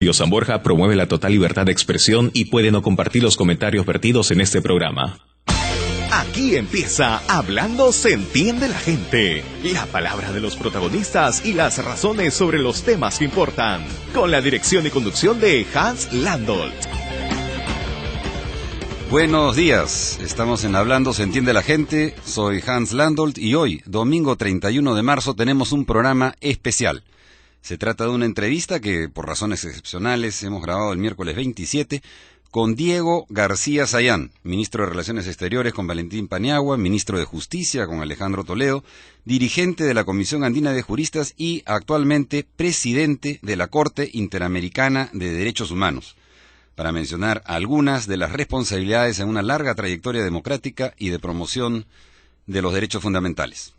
Radio San Borja promueve la total libertad de expresión y puede no compartir los comentarios vertidos en este programa. Aquí empieza Hablando se entiende la gente. La palabra de los protagonistas y las razones sobre los temas que importan. Con la dirección y conducción de Hans Landolt. Buenos días, estamos en Hablando se entiende la gente. Soy Hans Landolt y hoy, domingo 31 de marzo, tenemos un programa especial. Se trata de una entrevista que, por razones excepcionales, hemos grabado el miércoles 27 con Diego García Sayán, ministro de Relaciones Exteriores con Valentín Paniagua, ministro de Justicia con Alejandro Toledo, dirigente de la Comisión Andina de Juristas y actualmente presidente de la Corte Interamericana de Derechos Humanos, para mencionar algunas de las responsabilidades en una larga trayectoria democrática y de promoción de los derechos fundamentales.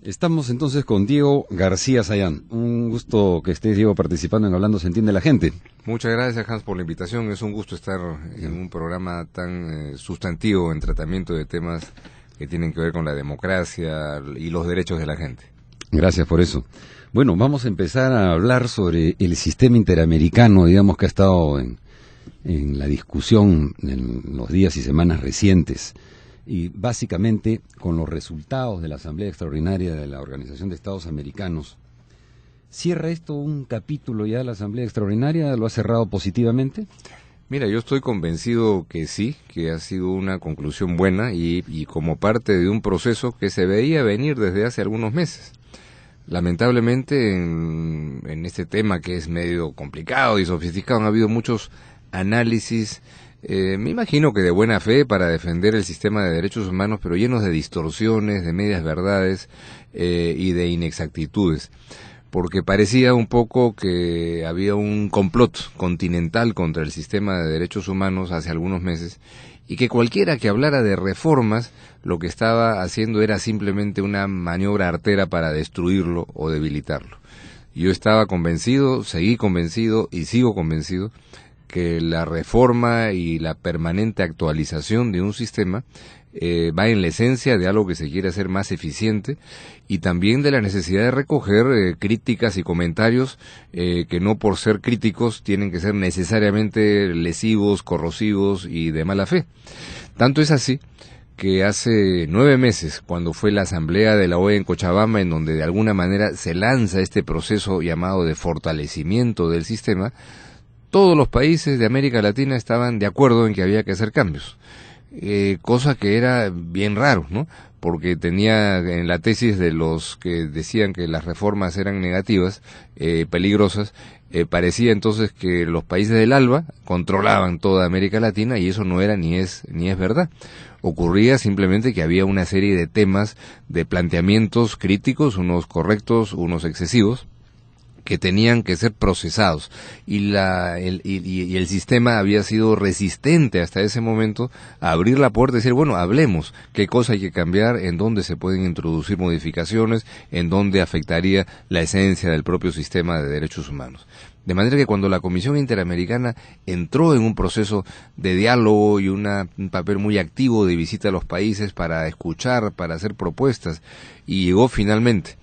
Estamos entonces con Diego García Sayán. Un gusto que estés, Diego, participando en Hablando se entiende la gente. Muchas gracias, Hans, por la invitación. Es un gusto estar en un programa tan sustantivo en tratamiento de temas que tienen que ver con la democracia y los derechos de la gente. Gracias por eso. Bueno, vamos a empezar a hablar sobre el sistema interamericano, digamos, que ha estado en la discusión en los días y semanas recientes. Y básicamente con los resultados de la Asamblea Extraordinaria de la Organización de Estados Americanos. ¿Cierra esto un capítulo ya de la Asamblea Extraordinaria? ¿Lo ha cerrado positivamente? Mira, yo estoy convencido que sí, que ha sido una conclusión buena y como parte de un proceso que se veía venir desde hace algunos meses. Lamentablemente en este tema que es medio complicado y sofisticado han habido muchos análisis, me imagino que de buena fe para defender el sistema de derechos humanos, pero llenos de distorsiones, de medias verdades y de inexactitudes, porque parecía un poco que había un complot continental contra el sistema de derechos humanos hace algunos meses, y que cualquiera que hablara de reformas lo que estaba haciendo era simplemente una maniobra artera para destruirlo o debilitarlo. Yo estaba convencido, seguí convencido y sigo convencido que la reforma y la permanente actualización de un sistema va en la esencia de algo que se quiere hacer más eficiente y también de la necesidad de recoger críticas y comentarios que no por ser críticos tienen que ser necesariamente lesivos, corrosivos y de mala fe. Tanto es así que hace 9 meses, cuando fue la asamblea de la OEA en Cochabamba, en donde de alguna manera se lanza este proceso llamado de fortalecimiento del sistema, todos los países de América Latina estaban de acuerdo en que había que hacer cambios, cosa que era bien raro, ¿no? Porque tenía en la tesis de los que decían que las reformas eran negativas, peligrosas, parecía entonces que los países del ALBA controlaban toda América Latina y eso no era ni es verdad. Ocurría simplemente que había una serie de temas, de planteamientos críticos, unos correctos, unos excesivos, que tenían que ser procesados y el sistema había sido resistente hasta ese momento a abrir la puerta y decir, bueno, hablemos, qué cosa hay que cambiar, en dónde se pueden introducir modificaciones, en dónde afectaría la esencia del propio sistema de derechos humanos. De manera que cuando la Comisión Interamericana entró en un proceso de diálogo y un papel muy activo de visita a los países para escuchar, para hacer propuestas, y llegó finalmente,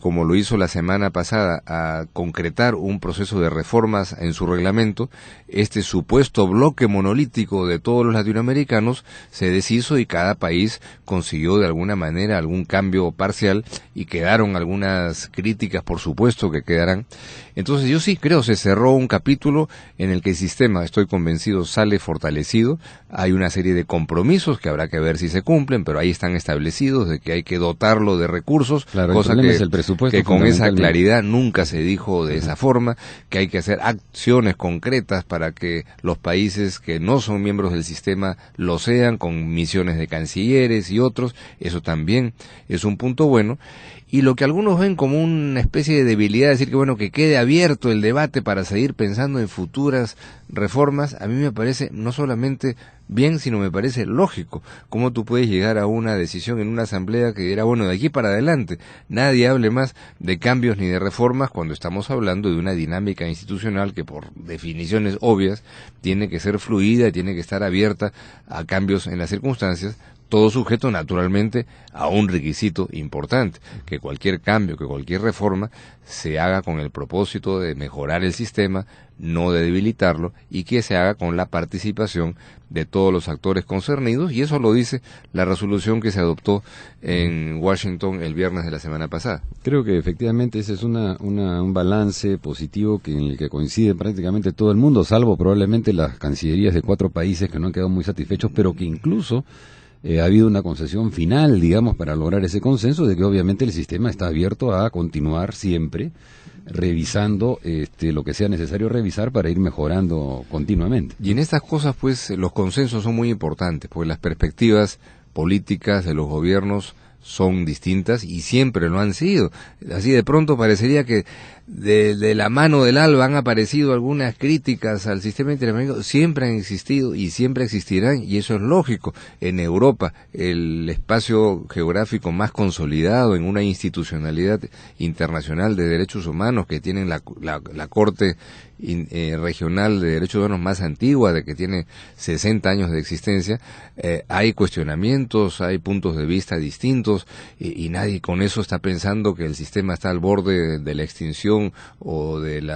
como lo hizo la semana pasada, a concretar un proceso de reformas en su reglamento, este supuesto bloque monolítico de todos los latinoamericanos se deshizo y cada país consiguió de alguna manera algún cambio parcial y quedaron algunas críticas, por supuesto que quedarán. Entonces yo sí creo se cerró un capítulo en el que el sistema, estoy convencido, sale fortalecido. Hay una serie de compromisos que habrá que ver si se cumplen, pero ahí están establecidos de que hay que dotarlo de recursos, claro, cosa que con esa claridad nunca se dijo de esa forma, que hay que hacer acciones concretas para que los países que no son miembros del sistema lo sean, con misiones de cancilleres y otros. Eso también es un punto bueno. Y lo que algunos ven como una especie de debilidad, decir que bueno, que quede abierto el debate para seguir pensando en futuras reformas, a mí me parece no solamente bien, sino me parece lógico. ¿Cómo tú puedes llegar a una decisión en una asamblea que era, bueno, de aquí para adelante nadie hable más de cambios ni de reformas cuando estamos hablando de una dinámica institucional que por definiciones obvias tiene que ser fluida y tiene que estar abierta a cambios en las circunstancias? todo sujeto naturalmente a un requisito importante, que cualquier cambio, que cualquier reforma se haga con el propósito de mejorar el sistema, no de debilitarlo, y que se haga con la participación de todos los actores concernidos, y eso lo dice la resolución que se adoptó en Washington el viernes de la semana pasada. Creo que efectivamente ese es un balance positivo en el que coincide prácticamente todo el mundo, salvo probablemente las cancillerías de 4 países que no han quedado muy satisfechos, pero que incluso ha habido una concesión final, digamos, para lograr ese consenso de que obviamente el sistema está abierto a continuar siempre revisando lo que sea necesario revisar para ir mejorando continuamente. Y en estas cosas, pues, los consensos son muy importantes, porque las perspectivas políticas de los gobiernos son distintas y siempre lo han sido. Así de pronto parecería que de la mano del ALBA han aparecido algunas críticas al sistema interamericano, siempre han existido y siempre existirán, y eso es lógico. En Europa, el espacio geográfico más consolidado en una institucionalidad internacional de derechos humanos que tienen la Corte regional de derechos humanos más antigua, de que tiene 60 años de existencia, hay cuestionamientos, hay puntos de vista distintos, y nadie con eso está pensando que el sistema está al borde de la extinción o del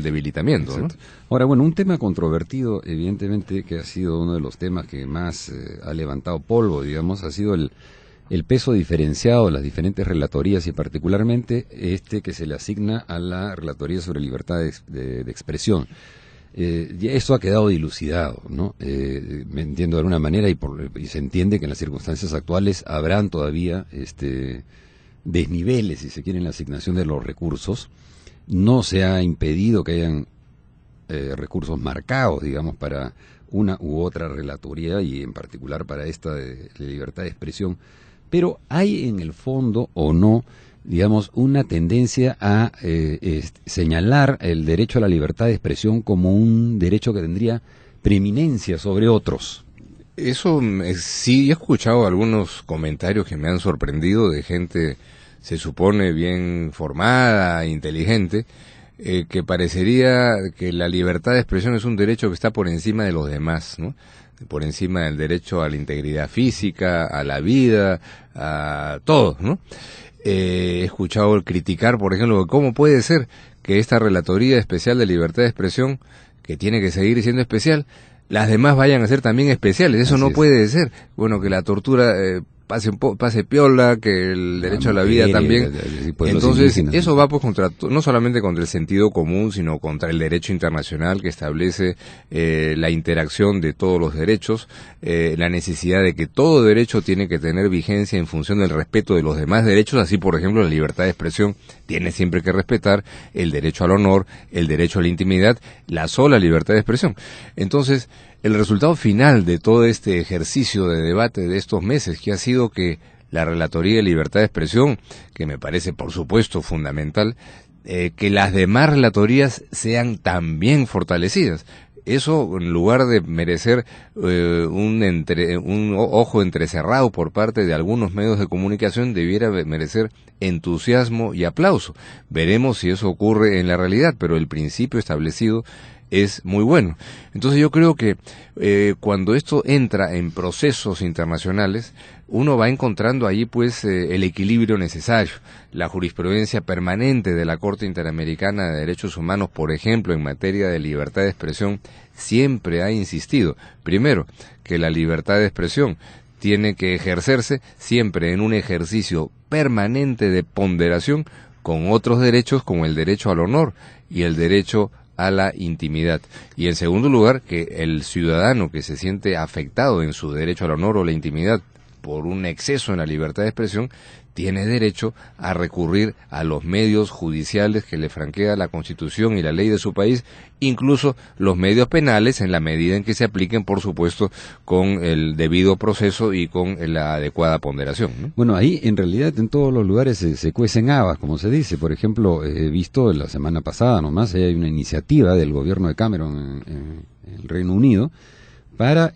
debilitamiento, ¿no? Ahora, bueno, un tema controvertido, evidentemente, que ha sido uno de los temas que más ha levantado polvo, digamos, ha sido el peso diferenciado de las diferentes relatorías, y particularmente que se le asigna a la Relatoría sobre Libertad de Expresión. Esto ha quedado dilucidado, ¿no? Me entiendo de alguna manera, y se entiende que en las circunstancias actuales habrán todavía desniveles, si se quiere, en la asignación de los recursos. No se ha impedido que hayan recursos marcados, digamos, para una u otra relatoría, y en particular para esta de libertad de expresión, pero hay en el fondo, o no, digamos, una tendencia a señalar el derecho a la libertad de expresión como un derecho que tendría preeminencia sobre otros. Eso sí, he escuchado algunos comentarios que me han sorprendido de gente, se supone bien formada, inteligente, que parecería que la libertad de expresión es un derecho que está por encima de los demás, ¿no? Por encima del derecho a la integridad física, a la vida, a todo, ¿no? He escuchado criticar, por ejemplo, cómo puede ser que esta Relatoría Especial de Libertad de Expresión, que tiene que seguir siendo especial, las demás vayan a ser también especiales. Eso no puede ser. Bueno, que la tortura pase piola, que el derecho a la vida también. Entonces, eso va pues no solamente contra el sentido común, sino contra el derecho internacional que establece la interacción de todos los derechos, la necesidad de que todo derecho tiene que tener vigencia en función del respeto de los demás derechos. Así, por ejemplo, la libertad de expresión tiene siempre que respetar el derecho al honor, el derecho a la intimidad, la sola libertad de expresión. Entonces, el resultado final de todo este ejercicio de debate de estos meses, que ha sido que la Relatoría de Libertad de Expresión, que me parece por supuesto fundamental, que las demás relatorías sean también fortalecidas. Eso, en lugar de merecer un ojo entrecerrado por parte de algunos medios de comunicación, debiera merecer entusiasmo y aplauso. Veremos si eso ocurre en la realidad, pero el principio establecido es muy bueno. Entonces yo creo que cuando esto entra en procesos internacionales, uno va encontrando allí pues el equilibrio necesario. La jurisprudencia permanente de la Corte Interamericana de Derechos Humanos, por ejemplo, en materia de libertad de expresión, siempre ha insistido, primero, que la libertad de expresión tiene que ejercerse siempre en un ejercicio permanente de ponderación con otros derechos, como el derecho al honor y el derecho a la intimidad. Y en segundo lugar, que el ciudadano que se siente afectado en su derecho al honor o la intimidad por un exceso en la libertad de expresión, tiene derecho a recurrir a los medios judiciales que le franquea la Constitución y la ley de su país, incluso los medios penales, en la medida en que se apliquen, por supuesto, con el debido proceso y con la adecuada ponderación, ¿no? Bueno, ahí en realidad en todos los lugares se cuecen habas, como se dice. Por ejemplo, he visto la semana pasada nomás, hay una iniciativa del gobierno de Cameron en el Reino Unido para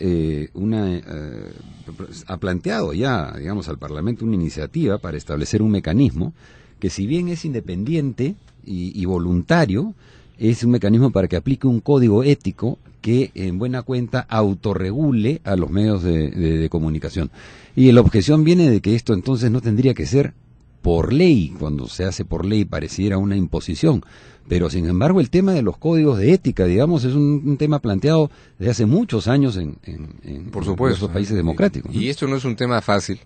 ha planteado ya, digamos, al Parlamento una iniciativa para establecer un mecanismo que, si bien es independiente y voluntario, es un mecanismo para que aplique un código ético que en buena cuenta autorregule a los medios de comunicación. Y la objeción viene de que esto entonces no tendría que ser por ley. Cuando se hace por ley pareciera una imposición, pero sin embargo el tema de los códigos de ética, digamos, es un tema planteado desde hace muchos años en por supuesto, los países democráticos, ¿no? Y esto no es un tema fácil,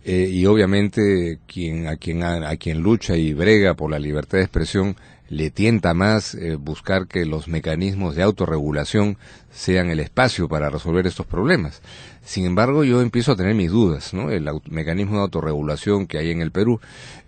y obviamente a quien lucha y brega por la libertad de expresión le tienta más buscar que los mecanismos de autorregulación sean el espacio para resolver estos problemas. Sin embargo, yo empiezo a tener mis dudas, ¿no? El mecanismo de autorregulación que hay en el Perú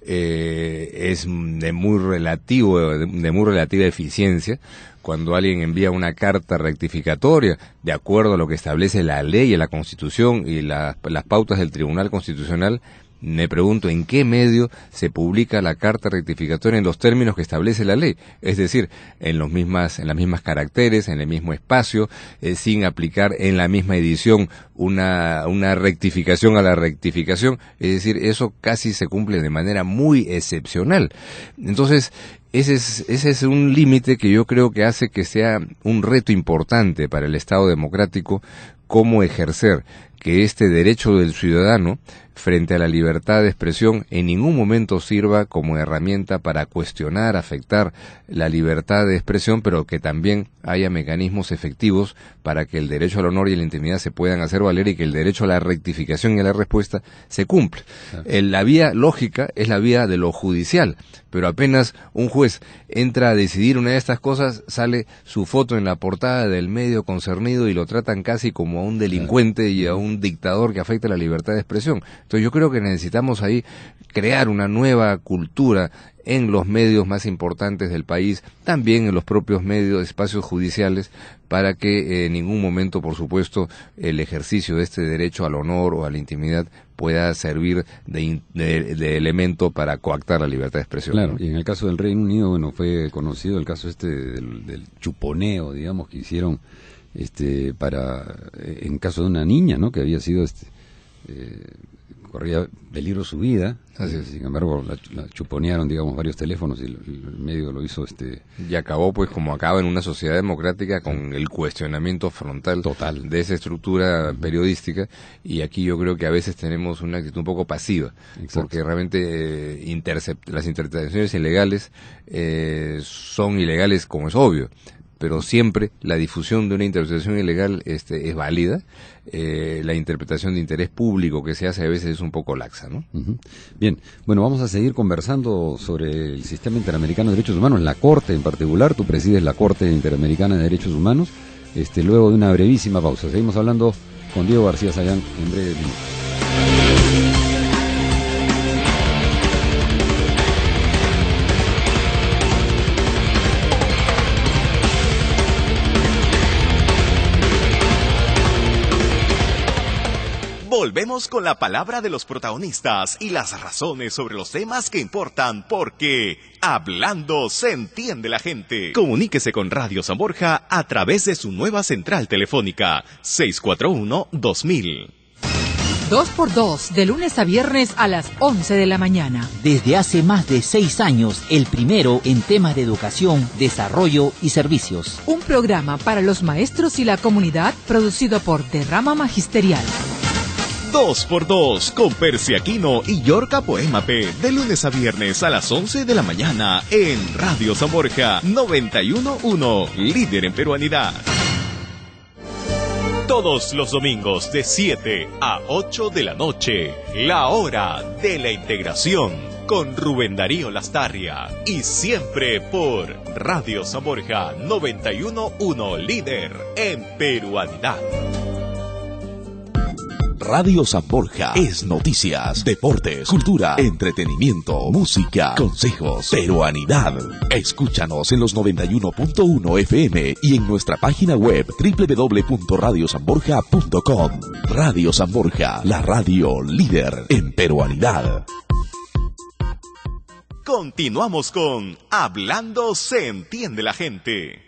es de muy relativa eficiencia. Cuando alguien envía una carta rectificatoria de acuerdo a lo que establece la ley y la Constitución y las pautas del Tribunal Constitucional, me pregunto en qué medio se publica la carta rectificatoria en los términos que establece la ley, es decir, en las mismas caracteres, en el mismo espacio, sin aplicar en la misma edición una rectificación a la rectificación, es decir, eso casi se cumple de manera muy excepcional. Entonces, ese es un límite que yo creo que hace que sea un reto importante para el Estado democrático, cómo ejercer que este derecho del ciudadano frente a la libertad de expresión en ningún momento sirva como herramienta para cuestionar, afectar la libertad de expresión, pero que también haya mecanismos efectivos para que el derecho al honor y a la intimidad se puedan hacer valer y que el derecho a la rectificación y a la respuesta se cumpla. La vía lógica es la vía de lo judicial, pero apenas un juez entra a decidir una de estas cosas, sale su foto en la portada del medio concernido y lo tratan casi como a un delincuente y a un dictador que afecta la libertad de expresión. Entonces yo creo que necesitamos ahí crear una nueva cultura en los medios más importantes del país, también en los propios medios, espacios judiciales, para que en ningún momento, por supuesto, el ejercicio de este derecho al honor o a la intimidad pueda servir de elemento para coactar la libertad de expresión. Claro, y en el caso del Reino Unido, bueno, fue conocido el caso del chuponeo, digamos, que hicieron en caso de una niña, ¿no?, que había sido corría peligro su vida. Sin embargo la chuponearon, digamos, varios teléfonos y el medio lo hizo y acabó pues como acaba en una sociedad democrática, con el cuestionamiento frontal total de esa estructura periodística. Y aquí yo creo que a veces tenemos una actitud un poco pasiva. Exacto. Porque realmente las interpretaciones ilegales son ilegales, como es obvio, pero siempre la difusión de una interpretación ilegal es válida. La interpretación de interés público que se hace a veces es un poco laxa, ¿no? Uh-huh. Bien, bueno, vamos a seguir conversando sobre el Sistema Interamericano de Derechos Humanos, la Corte en particular. Tú presides la Corte Interamericana de Derechos Humanos, luego de una brevísima pausa. Seguimos hablando con Diego García Sayán en breve minutos. Volvemos con la palabra de los protagonistas y las razones sobre los temas que importan, porque hablando se entiende la gente. Comuníquese con Radio San Borja a través de su nueva central telefónica 641-2000. 2x2, de lunes a viernes a las 11 de la mañana. Desde hace más de 6 años, el primero en temas de educación, desarrollo y servicios. Un programa para los maestros y la comunidad, producido por Derrama Magisterial. 2x2 con Percy Aquino y Yorka Poemape, de lunes a viernes a las 11 de la mañana en Radio San Borja 91.1, líder en peruanidad. Todos los domingos de 7 a 8 de la noche, la hora de la integración con Rubén Darío Lastarria, y siempre por Radio San Borja 91.1, líder en peruanidad. Radio San Borja es noticias, deportes, cultura, entretenimiento, música, consejos, peruanidad. Escúchanos en los 91.1 FM y en nuestra página web www.radiosanborja.com. Radio San Borja, la radio líder en peruanidad. Continuamos con Hablando se entiende la gente.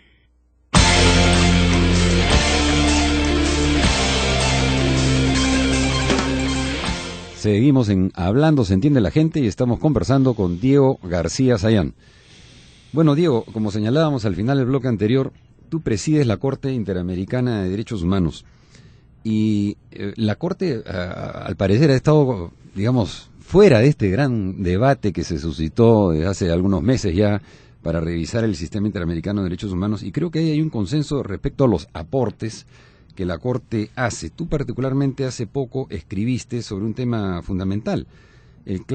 Seguimos en Hablando se entiende la gente y estamos conversando con Diego García Sayán. Bueno, Diego, como señalábamos al final del bloque anterior, tú presides la Corte Interamericana de Derechos Humanos y la Corte, al parecer, ha estado, digamos, fuera de este gran debate que se suscitó hace algunos meses ya para revisar el sistema interamericano de derechos humanos, y creo que ahí hay un consenso respecto a los aportes que la Corte hace. Tú particularmente hace poco escribiste sobre un tema fundamental, el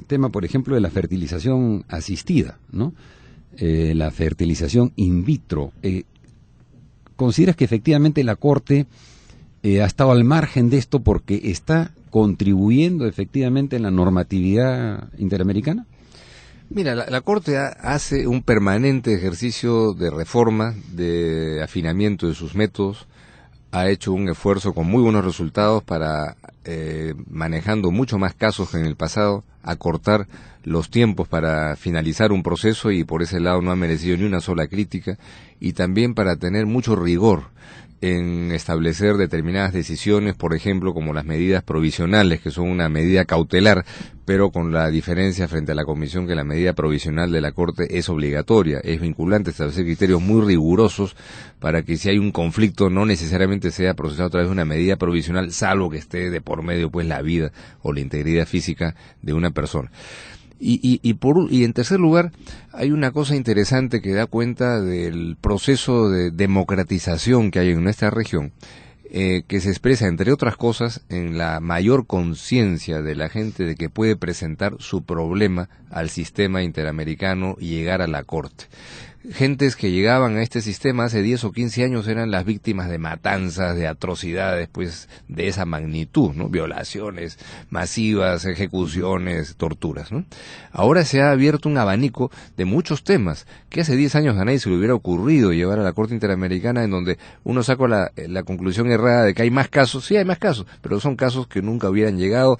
tema, por ejemplo, de la fertilización asistida, ¿no? La fertilización in vitro. ¿Consideras que efectivamente la Corte ha estado al margen de esto porque está contribuyendo efectivamente en la normatividad interamericana? Mira, la Corte hace un permanente ejercicio de reforma, de afinamiento de sus métodos, ha hecho un esfuerzo con muy buenos resultados para, manejando mucho más casos que en el pasado, acortar los tiempos para finalizar un proceso, y por ese lado no ha merecido ni una sola crítica, y también para tener mucho rigor en establecer determinadas decisiones, por ejemplo, como las medidas provisionales, que son una medida cautelar, pero con la diferencia frente a la Comisión que la medida provisional de la Corte es obligatoria, es vinculante, establecer criterios muy rigurosos para que si hay un conflicto no necesariamente sea procesado a través de una medida provisional, salvo que esté de por medio pues la vida o la integridad física de una persona. Y en tercer lugar, hay una cosa interesante que da cuenta del proceso de democratización que hay en nuestra región, que se expresa, entre otras cosas, en la mayor conciencia de la gente de que puede presentar su problema al sistema interamericano y llegar a la Corte. Gentes que llegaban a este sistema hace 10 o 15 años eran las víctimas de matanzas, de atrocidades, pues, de esa magnitud, ¿no? Violaciones masivas, ejecuciones, torturas, ¿no? Ahora se ha abierto un abanico de muchos temas que hace 10 años a nadie se le hubiera ocurrido llevar a la Corte Interamericana, en donde uno saca la conclusión errada de que hay más casos. Sí, hay más casos, pero son casos que nunca hubieran llegado.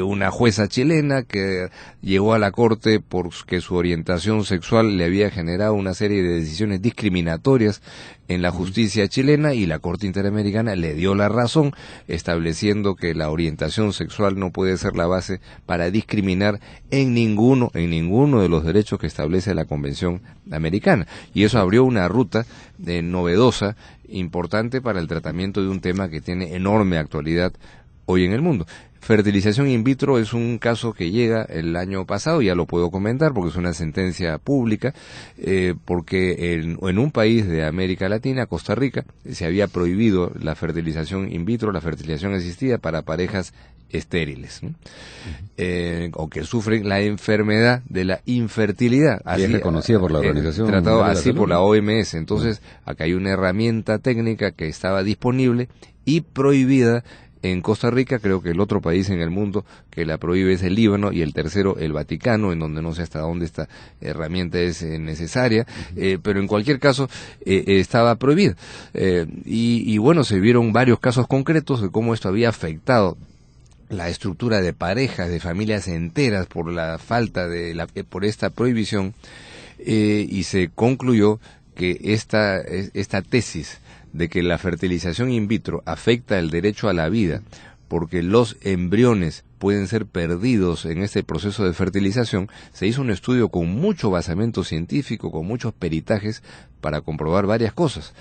Una jueza chilena que llegó a la Corte porque su orientación sexual le había generado una serie de decisiones discriminatorias en la justicia chilena, y la Corte Interamericana le dio la razón, estableciendo que la orientación sexual no puede ser la base para discriminar en ninguno de los derechos que establece la Convención Americana. Y eso abrió una ruta novedosa, importante para el tratamiento de un tema que tiene enorme actualidad hoy en el mundo. Fertilización in vitro es un caso que llega el año pasado, ya lo puedo comentar porque es una sentencia pública, porque en un país de América Latina, Costa Rica, se había prohibido la fertilización in vitro, la fertilización asistida para parejas estériles, ¿no? O que sufren la enfermedad de la infertilidad. Así es reconocida por la Organización tratado así por la OMS. Entonces, acá hay una herramienta técnica que estaba disponible y prohibida en Costa Rica. Creo que el otro país en el mundo que la prohíbe es el Líbano, y el tercero el Vaticano, en donde no sé hasta dónde esta herramienta es necesaria, pero en cualquier caso estaba prohibida. Y bueno, se vieron varios casos concretos de cómo esto había afectado la estructura de parejas, de familias enteras por la falta por esta prohibición, y se concluyó que esta tesis de que la fertilización in vitro afecta el derecho a la vida, porque los embriones pueden ser perdidos en este proceso de fertilización, se hizo un estudio con mucho basamento científico, con muchos peritajes, para comprobar varias cosas.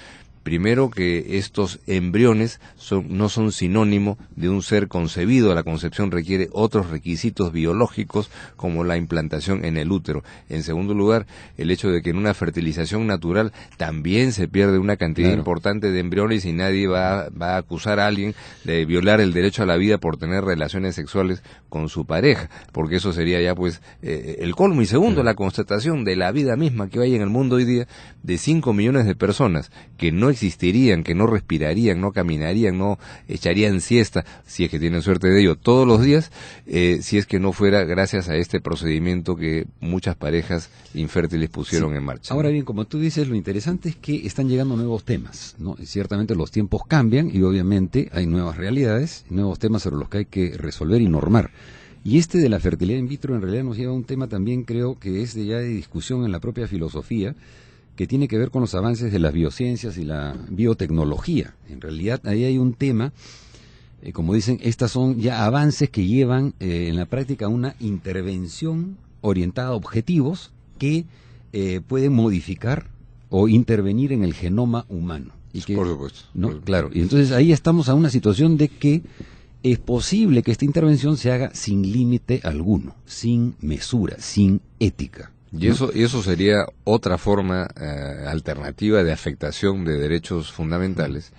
Primero, que estos embriones no son sinónimo de un ser concebido. La concepción requiere otros requisitos biológicos, como la implantación en el útero. En segundo lugar, el hecho de que en una fertilización natural también se pierde una cantidad importante de embriones, y nadie va a acusar a alguien de violar el derecho a la vida por tener relaciones sexuales con su pareja, porque eso sería ya pues el colmo. Y segundo, la constatación de la vida misma que hay en el mundo hoy día, de 5 millones de personas que no existirían, que no respirarían, no caminarían, no echarían siesta, si es que tienen suerte de ello, todos los días, si es que no fuera gracias a este procedimiento que muchas parejas infértiles pusieron en marcha. Ahora bien, como tú dices, lo interesante es que están llegando nuevos temas, ¿no? Ciertamente los tiempos cambian y obviamente hay nuevas realidades, nuevos temas sobre los que hay que resolver y normar. Y este de la fertilidad in vitro en realidad nos lleva a un tema también, creo que es ya de discusión en la propia filosofía, que tiene que ver con los avances de las biociencias y la biotecnología. En realidad ahí hay un tema, como dicen, estas son ya avances que llevan en la práctica una intervención orientada a objetivos que pueden modificar o intervenir en el genoma humano. Y que, por supuesto. ¿no? Claro, y entonces ahí estamos a una situación de que es posible que esta intervención se haga sin límite alguno, sin mesura, sin ética. Y eso sería otra forma alternativa de afectación de derechos fundamentales,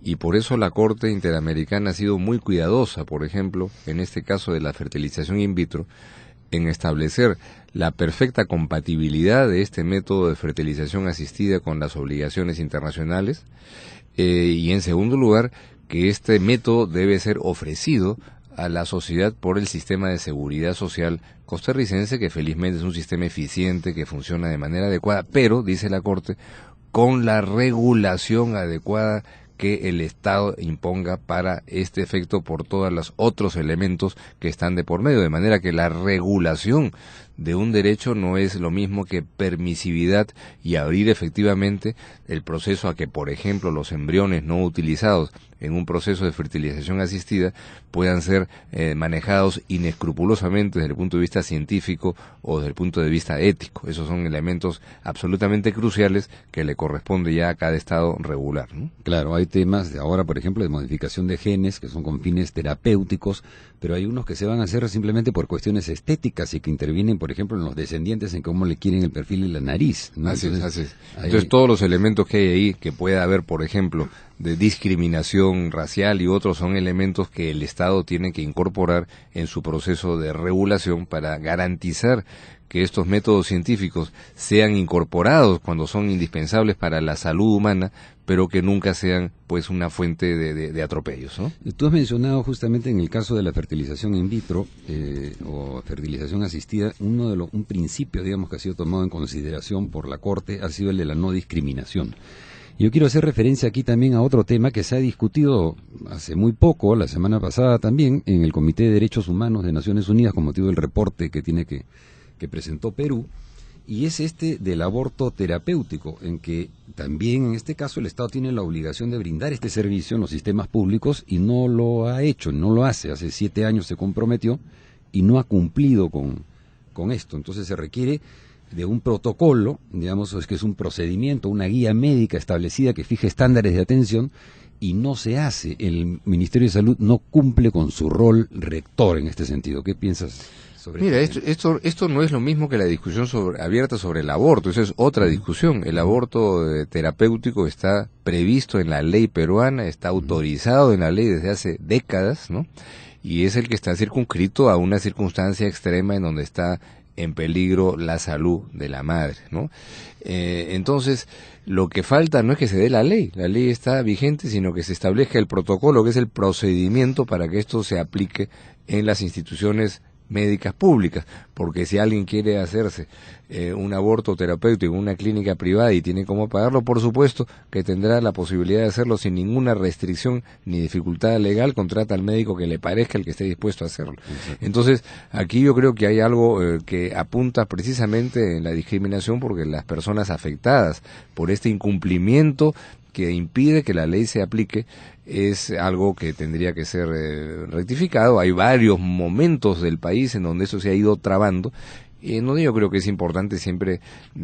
y por eso la Corte Interamericana ha sido muy cuidadosa, por ejemplo, en este caso de la fertilización in vitro, en establecer la perfecta compatibilidad de este método de fertilización asistida con las obligaciones internacionales, y en segundo lugar, que este método debe ser ofrecido a la sociedad por el sistema de seguridad social costarricense, que felizmente es un sistema eficiente, que funciona de manera adecuada, pero, dice la Corte, con la regulación adecuada que el Estado imponga para este efecto por todos los otros elementos que están de por medio, de manera que la regulación de un derecho no es lo mismo que permisividad y abrir efectivamente el proceso a que, por ejemplo, los embriones no utilizados en un proceso de fertilización asistida puedan ser manejados inescrupulosamente desde el punto de vista científico o desde el punto de vista ético. Esos son elementos absolutamente cruciales que le corresponde ya a cada Estado regular, ¿no? Claro, hay temas de ahora, por ejemplo, de modificación de genes que son con fines terapéuticos, pero hay unos que se van a hacer simplemente por cuestiones estéticas y que intervienen, por ejemplo, en los descendientes, en cómo le quieren el perfil y la nariz, ¿no? Así es. Entonces, todos los elementos que hay ahí, que pueda haber, por ejemplo, de discriminación racial y otros, son elementos que el Estado tiene que incorporar en su proceso de regulación para garantizar que estos métodos científicos sean incorporados cuando son indispensables para la salud humana, pero que nunca sean pues una fuente de atropellos, ¿no? Tú has mencionado justamente en el caso de la fertilización in vitro o fertilización asistida, un principio, digamos, que ha sido tomado en consideración por la Corte ha sido el de la no discriminación. Yo quiero hacer referencia aquí también a otro tema que se ha discutido hace muy poco, la semana pasada también, en el Comité de Derechos Humanos de Naciones Unidas con motivo del reporte que presentó Perú, y es este del aborto terapéutico, en que también en este caso el Estado tiene la obligación de brindar este servicio en los sistemas públicos y no lo ha hecho, no lo hace. Hace 7 años se comprometió y no ha cumplido con esto. Entonces se requiere de un protocolo, digamos, es que es un procedimiento, una guía médica establecida que fije estándares de atención, y no se hace. El Ministerio de Salud no cumple con su rol rector en este sentido. ¿Qué piensas sobre Mira, esto? esto no es lo mismo que la discusión abierta sobre el aborto. Esa es otra discusión. El aborto terapéutico está previsto en la ley peruana, está autorizado en la ley desde hace décadas, ¿no? Y es el que está circunscrito a una circunstancia extrema en donde está en peligro la salud de la madre, ¿no? Entonces, lo que falta no es que se dé la ley está vigente, sino que se establezca el protocolo, que es el procedimiento para que esto se aplique en las instituciones médicas públicas, porque si alguien quiere hacerse un aborto terapéutico en una clínica privada y tiene cómo pagarlo, por supuesto que tendrá la posibilidad de hacerlo sin ninguna restricción ni dificultad legal, contrata al médico que le parezca, el que esté dispuesto a hacerlo. Entonces, aquí yo creo que hay algo que apunta precisamente en la discriminación, porque las personas afectadas por este incumplimiento que impide que la ley se aplique es algo que tendría que ser rectificado. Hay varios momentos del país en donde eso se ha ido trabando, en donde yo creo que es importante siempre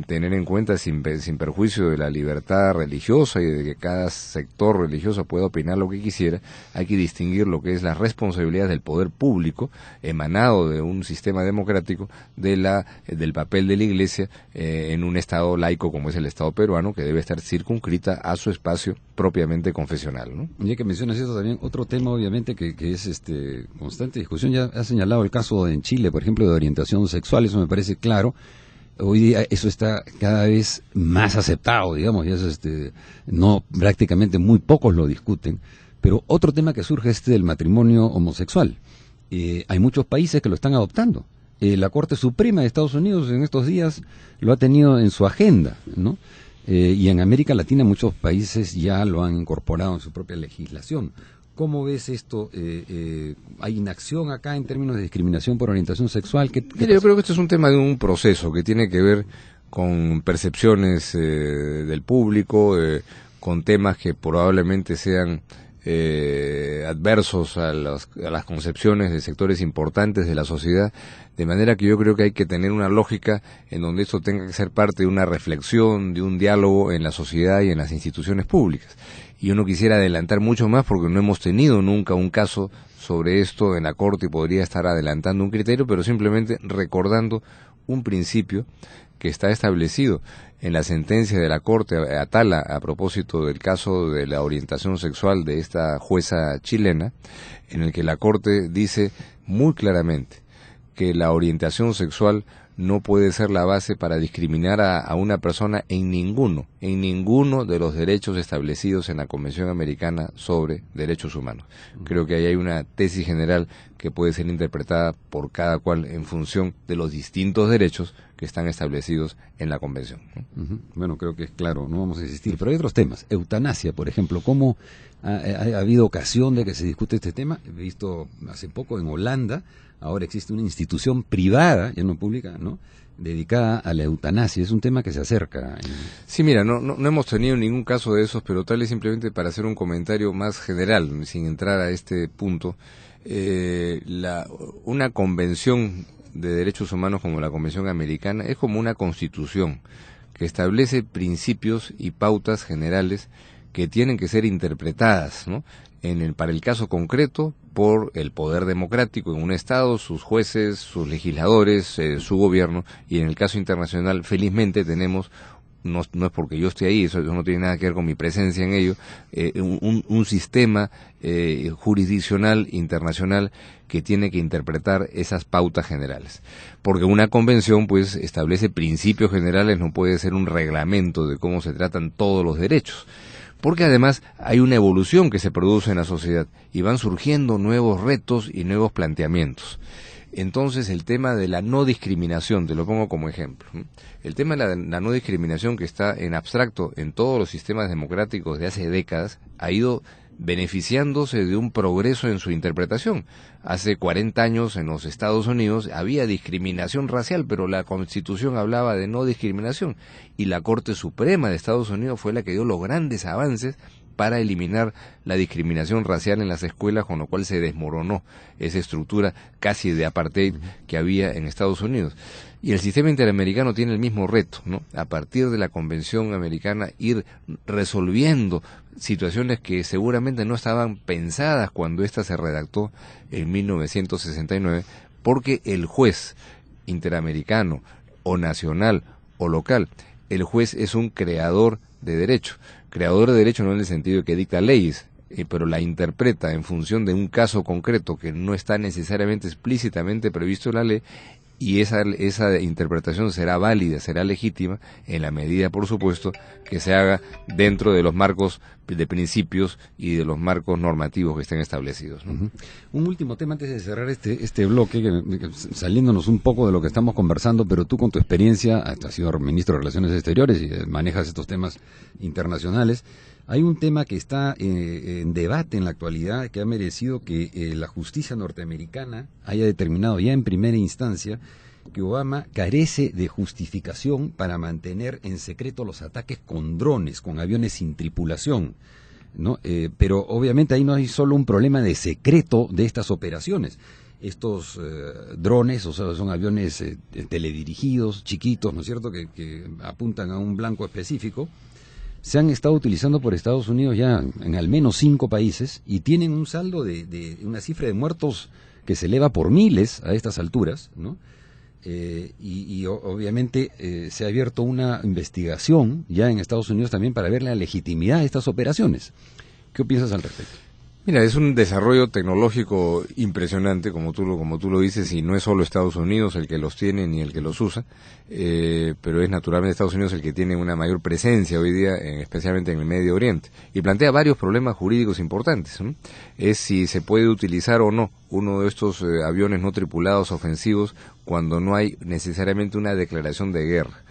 tener en cuenta, sin perjuicio de la libertad religiosa y de que cada sector religioso pueda opinar lo que quisiera, hay que distinguir lo que es las responsabilidades del poder público, emanado de un sistema democrático, del papel de la Iglesia en un Estado laico como es el Estado peruano, que debe estar circunscrita a su espacio propiamente confesional, ¿no? Ya que mencionas eso también, otro tema obviamente que es constante discusión, ya ha señalado el caso en Chile, por ejemplo, de orientación sexual, eso me parece claro. Hoy día eso está cada vez más aceptado, digamos, y eso no, prácticamente muy pocos lo discuten. Pero otro tema que surge es del matrimonio homosexual. Hay muchos países que lo están adoptando. La Corte Suprema de Estados Unidos en estos días lo ha tenido en su agenda, ¿no? Y en América Latina muchos países ya lo han incorporado en su propia legislación. ¿Cómo ves esto? ¿Hay inacción acá en términos de discriminación por orientación sexual? Mira, yo creo que esto es un tema de un proceso que tiene que ver con percepciones del público, con temas que probablemente sean adversos a las concepciones de sectores importantes de la sociedad, de manera que yo creo que hay que tener una lógica en donde esto tenga que ser parte de una reflexión, de un diálogo en la sociedad y en las instituciones públicas. Y yo no quisiera adelantar mucho más porque no hemos tenido nunca un caso sobre esto en la Corte y podría estar adelantando un criterio, pero simplemente recordando un principio que está establecido en la sentencia de la Corte Atala a propósito del caso de la orientación sexual de esta jueza chilena, en el que la Corte dice muy claramente que la orientación sexual no puede ser la base para discriminar a una persona en ninguno de los derechos establecidos en la Convención Americana sobre Derechos Humanos. Creo que ahí hay una tesis general que puede ser interpretada por cada cual en función de los distintos derechos que están establecidos en la Convención. Bueno, creo que es claro, no vamos a insistir, pero hay otros temas. Eutanasia, por ejemplo, ¿cómo ha habido ocasión de que se discute este tema? He visto hace poco en Holanda. Ahora existe una institución privada, ya no pública, ¿no?, dedicada a la eutanasia. Es un tema que se acerca. Sí, mira, no hemos tenido ningún caso de esos, pero tal vez simplemente para hacer un comentario más general, sin entrar a este punto, una convención de derechos humanos como la Convención Americana es como una constitución que establece principios y pautas generales que tienen que ser interpretadas, ¿no?, para el caso concreto por el poder democrático en un estado, sus jueces, sus legisladores, su gobierno, y en el caso internacional felizmente tenemos, no es porque yo esté ahí, eso no tiene nada que ver con mi presencia en ello, un sistema jurisdiccional internacional que tiene que interpretar esas pautas generales, porque una convención pues establece principios generales, no puede ser un reglamento de cómo se tratan todos los derechos. Porque además hay una evolución que se produce en la sociedad y van surgiendo nuevos retos y nuevos planteamientos. Entonces el tema de la no discriminación, te lo pongo como ejemplo, el tema de la no discriminación, que está en abstracto en todos los sistemas democráticos de hace décadas, ha ido beneficiándose de un progreso en su interpretación. Hace 40 años en los Estados Unidos había discriminación racial, pero la Constitución hablaba de no discriminación, y la Corte Suprema de Estados Unidos fue la que dio los grandes avances para eliminar la discriminación racial en las escuelas, con lo cual se desmoronó esa estructura casi de apartheid que había en Estados Unidos. Y el sistema interamericano tiene el mismo reto, ¿no? A partir de la Convención Americana, ir resolviendo situaciones que seguramente no estaban pensadas cuando ésta se redactó en 1969, porque el juez interamericano, o nacional, o local, el juez es un creador de derecho. Creador de derecho no en el sentido de que dicta leyes, pero la interpreta en función de un caso concreto que no está necesariamente explícitamente previsto en la ley, y esa interpretación será válida, será legítima, en la medida, por supuesto, que se haga dentro de los marcos de principios y de los marcos normativos que estén establecidos, ¿no? Un último tema antes de cerrar este bloque, saliéndonos un poco de lo que estamos conversando, pero tú con tu experiencia, has sido ministro de Relaciones Exteriores y manejas estos temas internacionales. Hay un tema que está en debate en la actualidad, que ha merecido que la justicia norteamericana haya determinado ya en primera instancia que Obama carece de justificación para mantener en secreto los ataques con drones, con aviones sin tripulación, ¿no? Pero obviamente ahí no hay solo un problema de secreto de estas operaciones. Estos drones, o sea, son aviones teledirigidos, chiquitos, ¿no es cierto?, que apuntan a un blanco específico. Se han estado utilizando por Estados Unidos ya en al menos 5 países y tienen un saldo de una cifra de muertos que se eleva por miles a estas alturas, ¿no? Obviamente se ha abierto una investigación ya en Estados Unidos también para ver la legitimidad de estas operaciones. ¿Qué piensas al respecto? Mira, es un desarrollo tecnológico impresionante, como tú lo dices, y no es solo Estados Unidos el que los tiene ni el que los usa, pero es naturalmente Estados Unidos el que tiene una mayor presencia hoy día, especialmente en el Medio Oriente, y plantea varios problemas jurídicos importantes, ¿no? Es si se puede utilizar o no uno de estos aviones no tripulados ofensivos cuando no hay necesariamente una declaración de guerra.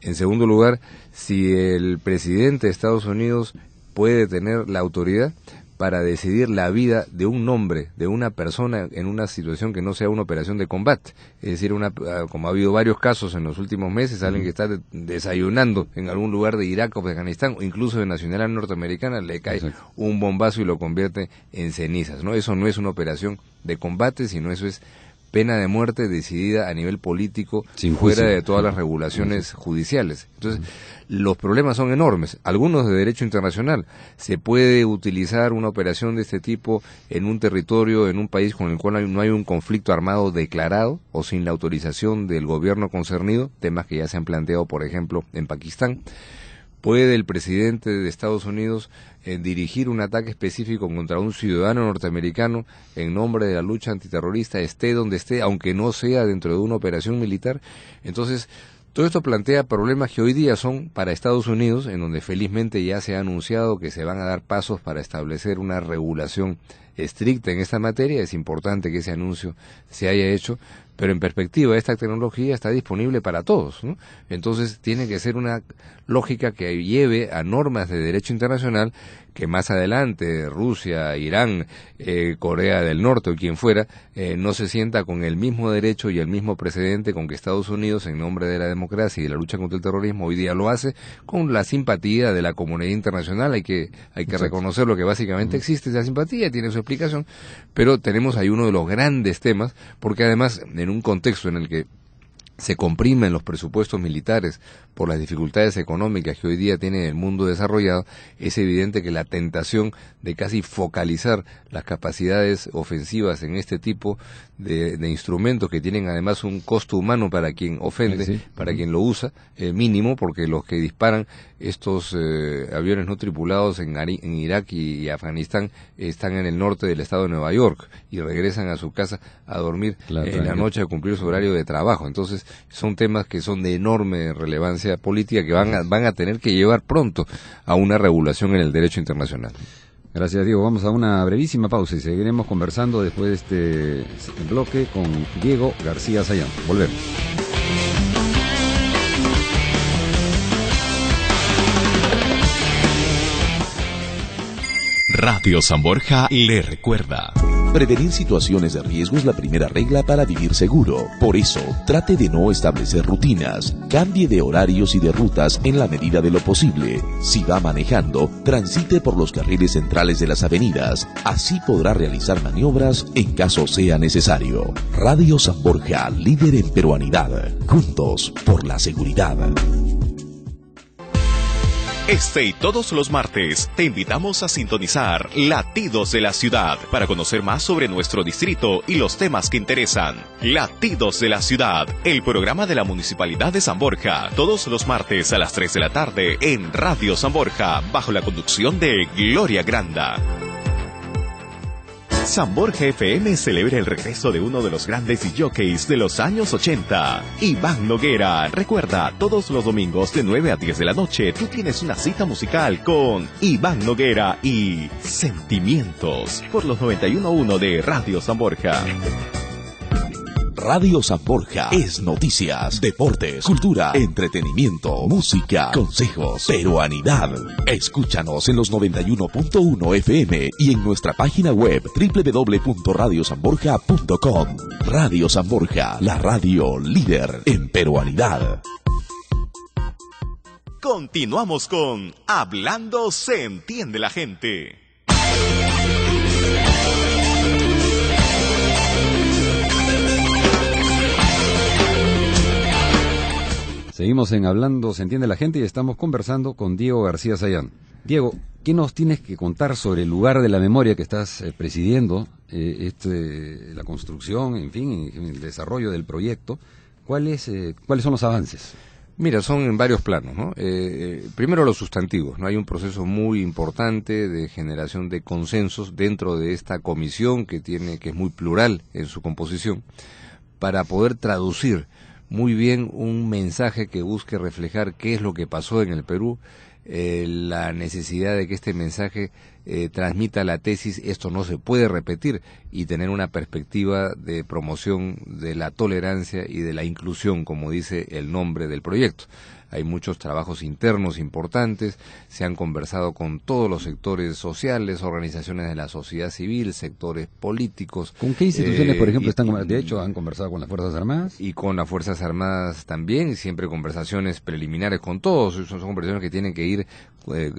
En segundo lugar, si el presidente de Estados Unidos puede tener la autoridad para decidir la vida de un hombre, de una persona en una situación que no sea una operación de combate. Es decir, como ha habido varios casos en los últimos meses, alguien que está desayunando en algún lugar de Irak o de Afganistán, o incluso de nacionalidad norteamericana, le cae un bombazo y lo convierte en cenizas, ¿no? Eso no es una operación de combate, sino eso es pena de muerte decidida a nivel político, fuera de todas las regulaciones judiciales. Entonces, los problemas son enormes, algunos de derecho internacional. Se puede utilizar una operación de este tipo en un territorio, en un país con el cual no hay un conflicto armado declarado o sin la autorización del gobierno concernido, temas que ya se han planteado, por ejemplo, en Pakistán. ¿Puede el presidente de Estados Unidos dirigir un ataque específico contra un ciudadano norteamericano en nombre de la lucha antiterrorista, esté donde esté, aunque no sea dentro de una operación militar? Entonces, todo esto plantea problemas que hoy día son para Estados Unidos, en donde felizmente ya se ha anunciado que se van a dar pasos para establecer una regulación estricta en esta materia. Es importante que ese anuncio se haya hecho, pero en perspectiva esta tecnología está disponible para todos, ¿no? Entonces tiene que ser una lógica que lleve a normas de derecho internacional que más adelante Rusia, Irán, Corea del Norte o quien fuera, no se sienta con el mismo derecho y el mismo precedente con que Estados Unidos, en nombre de la democracia y de la lucha contra el terrorismo, hoy día lo hace con la simpatía de la comunidad internacional. Hay que reconocer lo que básicamente existe, esa simpatía tiene su explicación, pero tenemos ahí uno de los grandes temas, porque además en un contexto en el que se comprimen los presupuestos militares por las dificultades económicas que hoy día tiene el mundo desarrollado, es evidente que la tentación de casi focalizar las capacidades ofensivas en este tipo de instrumentos que tienen además un costo humano para quien ofende, para quien lo usa, mínimo, porque los que disparan estos aviones no tripulados en Irak y Afganistán están en el norte del estado de Nueva York y regresan a su casa a dormir en la noche a cumplir su horario de trabajo. Entonces son temas que son de enorme relevancia política que van a tener que llevar pronto a una regulación en el derecho internacional. Gracias, Diego. Vamos a una brevísima pausa y seguiremos conversando después de este bloque con Diego García Sayán. Volvemos. Radio San Borja le recuerda: prevenir situaciones de riesgo es la primera regla para vivir seguro. Por eso, trate de no establecer rutinas, cambie de horarios y de rutas en la medida de lo posible. Si va manejando, transite por los carriles centrales de las avenidas. Así podrá realizar maniobras en caso sea necesario. Radio San Borja, líder en peruanidad. Juntos por la seguridad. Este y todos los martes te invitamos a sintonizar Latidos de la Ciudad para conocer más sobre nuestro distrito y los temas que interesan. Latidos de la Ciudad, el programa de la Municipalidad de San Borja, todos los martes a las 3 de la tarde en Radio San Borja, bajo la conducción de Gloria Granda. San Borja FM celebra el regreso de uno de los grandes jockeys de los años 80, Iván Noguera. Recuerda, todos los domingos de 9 a 10 de la noche, tú tienes una cita musical con Iván Noguera y Sentimientos por los 91.1 de Radio San Borja. Radio San Borja es noticias, deportes, cultura, entretenimiento, música, consejos, peruanidad. Escúchanos en los 91.1 FM y en nuestra página web www.radiosanborja.com. Radio San Borja, la radio líder en peruanidad. Continuamos con Hablando se entiende la gente. Seguimos en Hablando se entiende la gente y estamos conversando con Diego García Sayán. Diego, ¿qué nos tienes que contar sobre el lugar de la memoria que estás presidiendo, la construcción, en fin, el desarrollo del proyecto? ¿Cuáles son los avances? Mira, son en varios planos, ¿no? Primero los sustantivos, ¿no? Hay un proceso muy importante de generación de consensos dentro de esta comisión que es muy plural en su composición, para poder traducir muy bien un mensaje que busque reflejar qué es lo que pasó en el Perú la necesidad de que este mensaje transmita la tesis, esto no se puede repetir, y tener una perspectiva de promoción de la tolerancia y de la inclusión, como dice el nombre del proyecto. Hay muchos trabajos internos importantes, se han conversado con todos los sectores sociales, organizaciones de la sociedad civil, sectores políticos. ¿Con qué instituciones, por ejemplo, de hecho, han conversado con las Fuerzas Armadas? Y con las Fuerzas Armadas también, siempre conversaciones preliminares con todos, son conversaciones que tienen que ir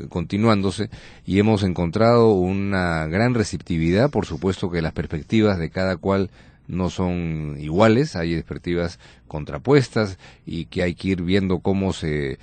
continuándose, y hemos encontrado una gran receptividad. Por supuesto que las perspectivas de cada cual no son iguales, hay perspectivas contrapuestas y que hay que ir viendo cómo se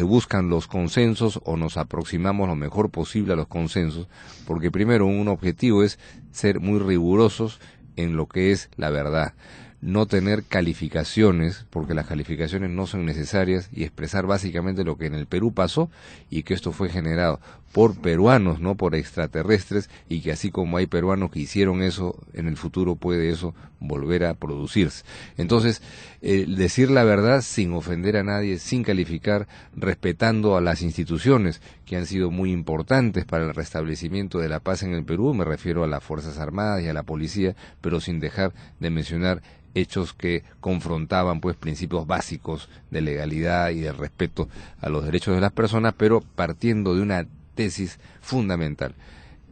buscan los consensos o nos aproximamos lo mejor posible a los consensos, porque primero un objetivo es ser muy rigurosos en lo que es la verdad, no tener calificaciones, porque las calificaciones no son necesarias, y expresar básicamente lo que en el Perú pasó, y que esto fue generado por peruanos, no por extraterrestres, y que así como hay peruanos que hicieron eso, en el futuro puede eso volver a producirse. Entonces, decir la verdad sin ofender a nadie, sin calificar, respetando a las instituciones que han sido muy importantes para el restablecimiento de la paz en el Perú, me refiero a las Fuerzas Armadas y a la policía, pero sin dejar de mencionar hechos que confrontaban pues principios básicos de legalidad y de respeto a los derechos de las personas, pero partiendo de una tesis fundamental.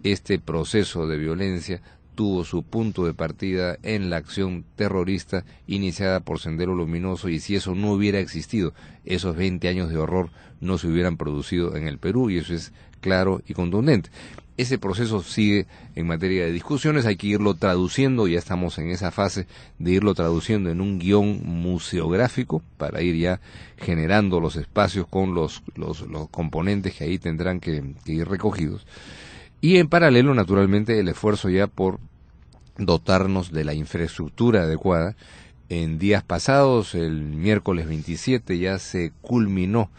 Este proceso de violencia tuvo su punto de partida en la acción terrorista iniciada por Sendero Luminoso, y si eso no hubiera existido, esos 20 años de horror no se hubieran producido en el Perú, y eso es claro y contundente. Ese proceso sigue en materia de discusiones, hay que irlo traduciendo, ya estamos en esa fase de irlo traduciendo en un guión museográfico para ir ya generando los espacios con los componentes que ahí tendrán que ir recogidos. Y en paralelo, naturalmente, el esfuerzo ya por dotarnos de la infraestructura adecuada. En días pasados, el miércoles 27, ya se culminó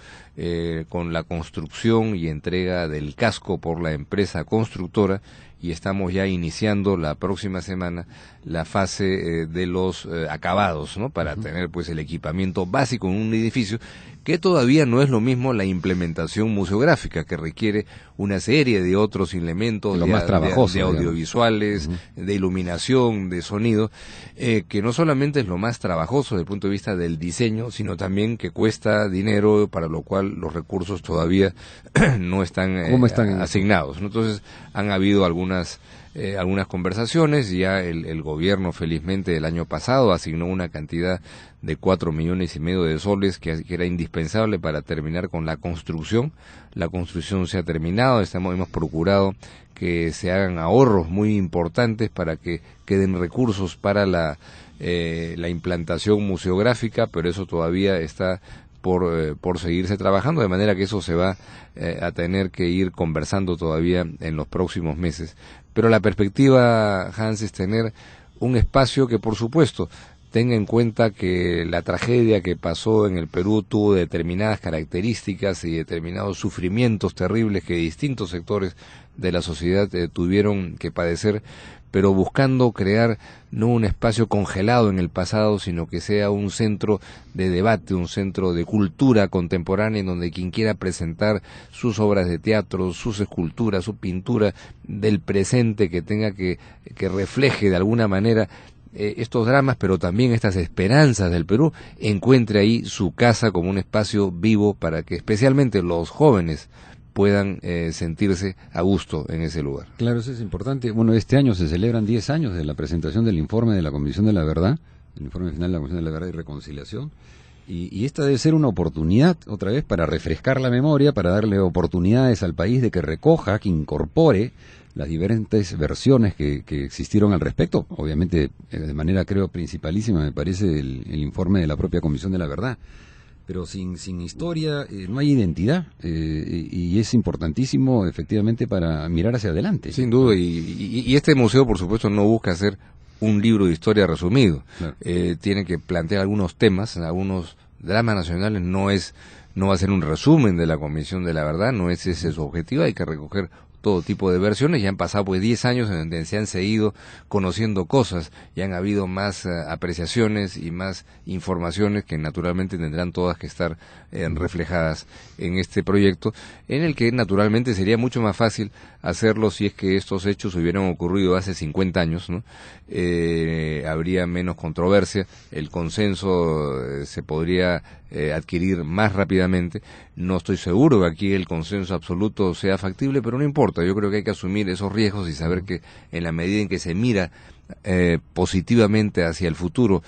con la construcción y entrega del casco por la empresa constructora, y estamos ya iniciando la próxima semana la fase de los acabados, ¿no? Para tener pues el equipamiento básico en un edificio, que todavía no es lo mismo la implementación museográfica, que requiere una serie de otros elementos de audiovisuales, de iluminación, de sonido, que no solamente es lo más trabajoso desde el punto de vista del diseño, sino también que cuesta dinero, para lo cual los recursos todavía no están, asignados, ¿no? Entonces han habido algunas conversaciones, ya el gobierno felizmente el año pasado asignó una cantidad de 4,5 millones de soles que era indispensable para terminar con la construcción. La construcción se ha terminado, hemos procurado que se hagan ahorros muy importantes para que queden recursos para la implantación museográfica, pero eso todavía está por seguirse trabajando, de manera que eso se va a tener que ir conversando todavía en los próximos meses. Pero la perspectiva, Hans, es tener un espacio que, por supuesto, tenga en cuenta que la tragedia que pasó en el Perú tuvo determinadas características y determinados sufrimientos terribles que distintos sectores de la sociedad tuvieron que padecer, pero buscando crear no un espacio congelado en el pasado, sino que sea un centro de debate, un centro de cultura contemporánea, en donde quien quiera presentar sus obras de teatro, sus esculturas, su pintura del presente, que tenga que refleje de alguna manera estos dramas, pero también estas esperanzas del Perú, encuentre ahí su casa como un espacio vivo para que especialmente los jóvenes puedan sentirse a gusto en ese lugar. Claro, eso es importante. Bueno, este año se celebran 10 años de la presentación del informe de la Comisión de la Verdad, el informe final de la Comisión de la Verdad y Reconciliación, y esta debe ser una oportunidad, otra vez, para refrescar la memoria, para darle oportunidades al país de que recoja, que incorpore las diferentes versiones que existieron al respecto. Obviamente, de manera, creo, principalísima, me parece, el informe de la propia Comisión de la Verdad. Pero sin historia no hay identidad, y es importantísimo efectivamente para mirar hacia adelante. Sin duda, y este museo por supuesto no busca hacer un libro de historia resumido, claro. Tiene que plantear algunos temas, algunos dramas nacionales, no va a ser un resumen de la Comisión de la Verdad, no es ese su objetivo, hay que recoger todo tipo de versiones, ya han pasado pues 10 años en donde se han seguido conociendo cosas, y han habido más apreciaciones y más informaciones que naturalmente tendrán todas que estar reflejadas en este proyecto, en el que naturalmente sería mucho más fácil hacerlo si es que estos hechos hubieran ocurrido hace 50 años, ¿no? Habría menos controversia, el consenso se podría adquirir más rápidamente. No estoy seguro que aquí el consenso absoluto sea factible, pero no importa, yo creo que hay que asumir esos riesgos y saber que en la medida en que se mira positivamente hacia el futuro,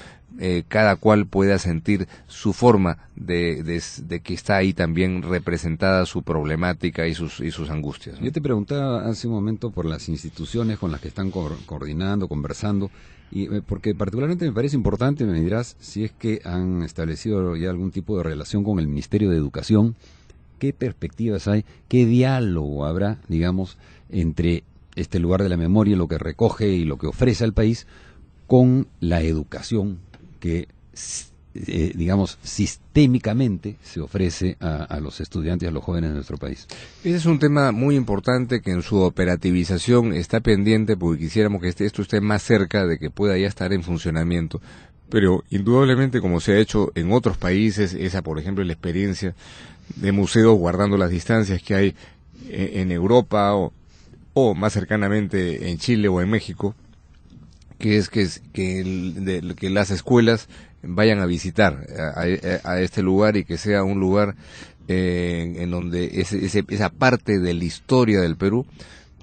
cada cual pueda sentir su forma de que está ahí también representada su problemática y sus angustias, ¿no? Yo te preguntaba hace un momento por las instituciones con las que están coordinando, conversando, y porque particularmente me parece importante, me dirás, si es que han establecido ya algún tipo de relación con el Ministerio de Educación, qué perspectivas hay, qué diálogo habrá, digamos, entre este lugar de la memoria, lo que recoge y lo que ofrece al país, con la educación que, digamos, sistémicamente se ofrece a los estudiantes, a los jóvenes de nuestro país. Ese es un tema muy importante que en su operativización está pendiente, porque quisiéramos que esto esté más cerca de que pueda ya estar en funcionamiento. Pero indudablemente, como se ha hecho en otros países, esa por ejemplo es la experiencia de museos guardando las distancias que hay en Europa o más cercanamente en Chile o en México, que es que las escuelas vayan a visitar a este lugar y que sea un lugar en donde esa parte de la historia del Perú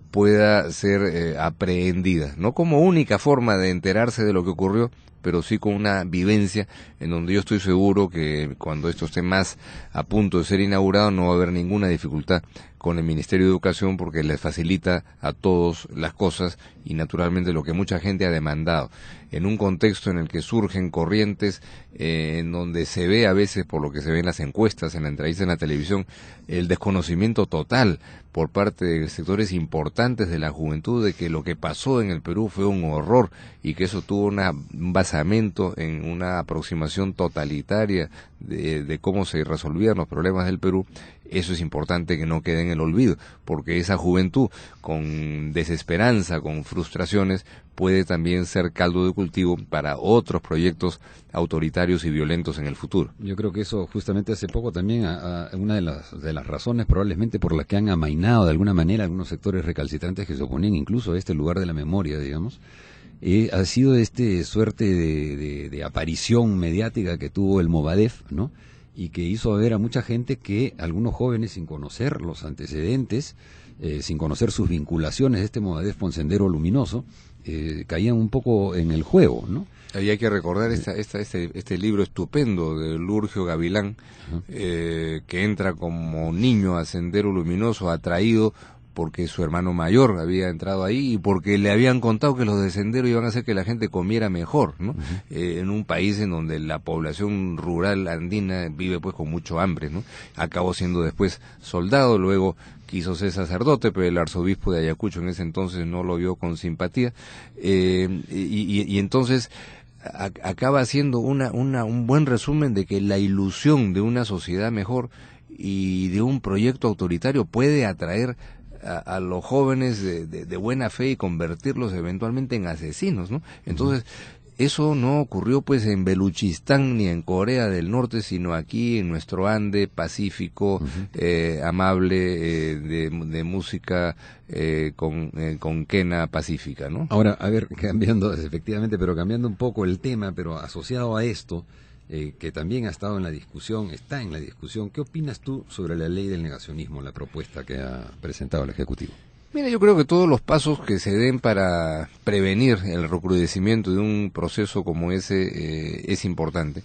pueda ser aprehendida, no como única forma de enterarse de lo que ocurrió, pero sí con una vivencia en donde yo estoy seguro que cuando esto esté más a punto de ser inaugurado no va a haber ninguna dificultad con el Ministerio de Educación, porque les facilita a todos las cosas y naturalmente lo que mucha gente ha demandado. En un contexto en el que surgen corrientes, en donde se ve a veces, por lo que se ve en las encuestas, en la entrevista en la televisión, el desconocimiento total por parte de sectores importantes de la juventud de que lo que pasó en el Perú fue un horror y que eso tuvo un basamento en una aproximación totalitaria de cómo se resolvían los problemas del Perú. Eso es importante que no quede en el olvido, porque esa juventud con desesperanza, con frustraciones, puede también ser caldo de cultivo para otros proyectos autoritarios y violentos en el futuro. Yo creo que eso justamente hace poco también una de las razones probablemente por las que han amainado de alguna manera algunos sectores recalcitrantes que se oponían incluso a este lugar de la memoria, digamos, ha sido suerte de aparición mediática que tuvo el Movadef, ¿no? Y que hizo ver a mucha gente que algunos jóvenes, sin conocer los antecedentes, sin conocer sus vinculaciones de este Movadef con Sendero Luminoso, caían un poco en el juego, ¿no? Ahí hay que recordar este libro estupendo de Lurgio Gavilán, que entra como niño a Sendero Luminoso, atraído porque su hermano mayor había entrado ahí y porque le habían contado que los de Sendero iban a hacer que la gente comiera mejor, ¿no? En un país en donde la población rural andina vive pues con mucho hambre, ¿no? Acabó siendo después soldado, luego quiso ser sacerdote, pero el arzobispo de Ayacucho en ese entonces no lo vio con simpatía, y entonces acaba siendo un buen resumen de que la ilusión de una sociedad mejor y de un proyecto autoritario puede atraer a los jóvenes de buena fe y convertirlos eventualmente en asesinos, ¿no? Entonces, eso no ocurrió pues en Beluchistán ni en Corea del Norte, sino aquí en nuestro Ande pacífico, amable, de música con quena pacífica, ¿no? Ahora, a ver, efectivamente, pero cambiando un poco el tema, pero asociado a esto, que también está en la discusión, ¿qué opinas tú sobre la ley del negacionismo, la propuesta que ha presentado el Ejecutivo? Mira, yo creo que todos los pasos que se den para prevenir el recrudecimiento de un proceso como ese es importante.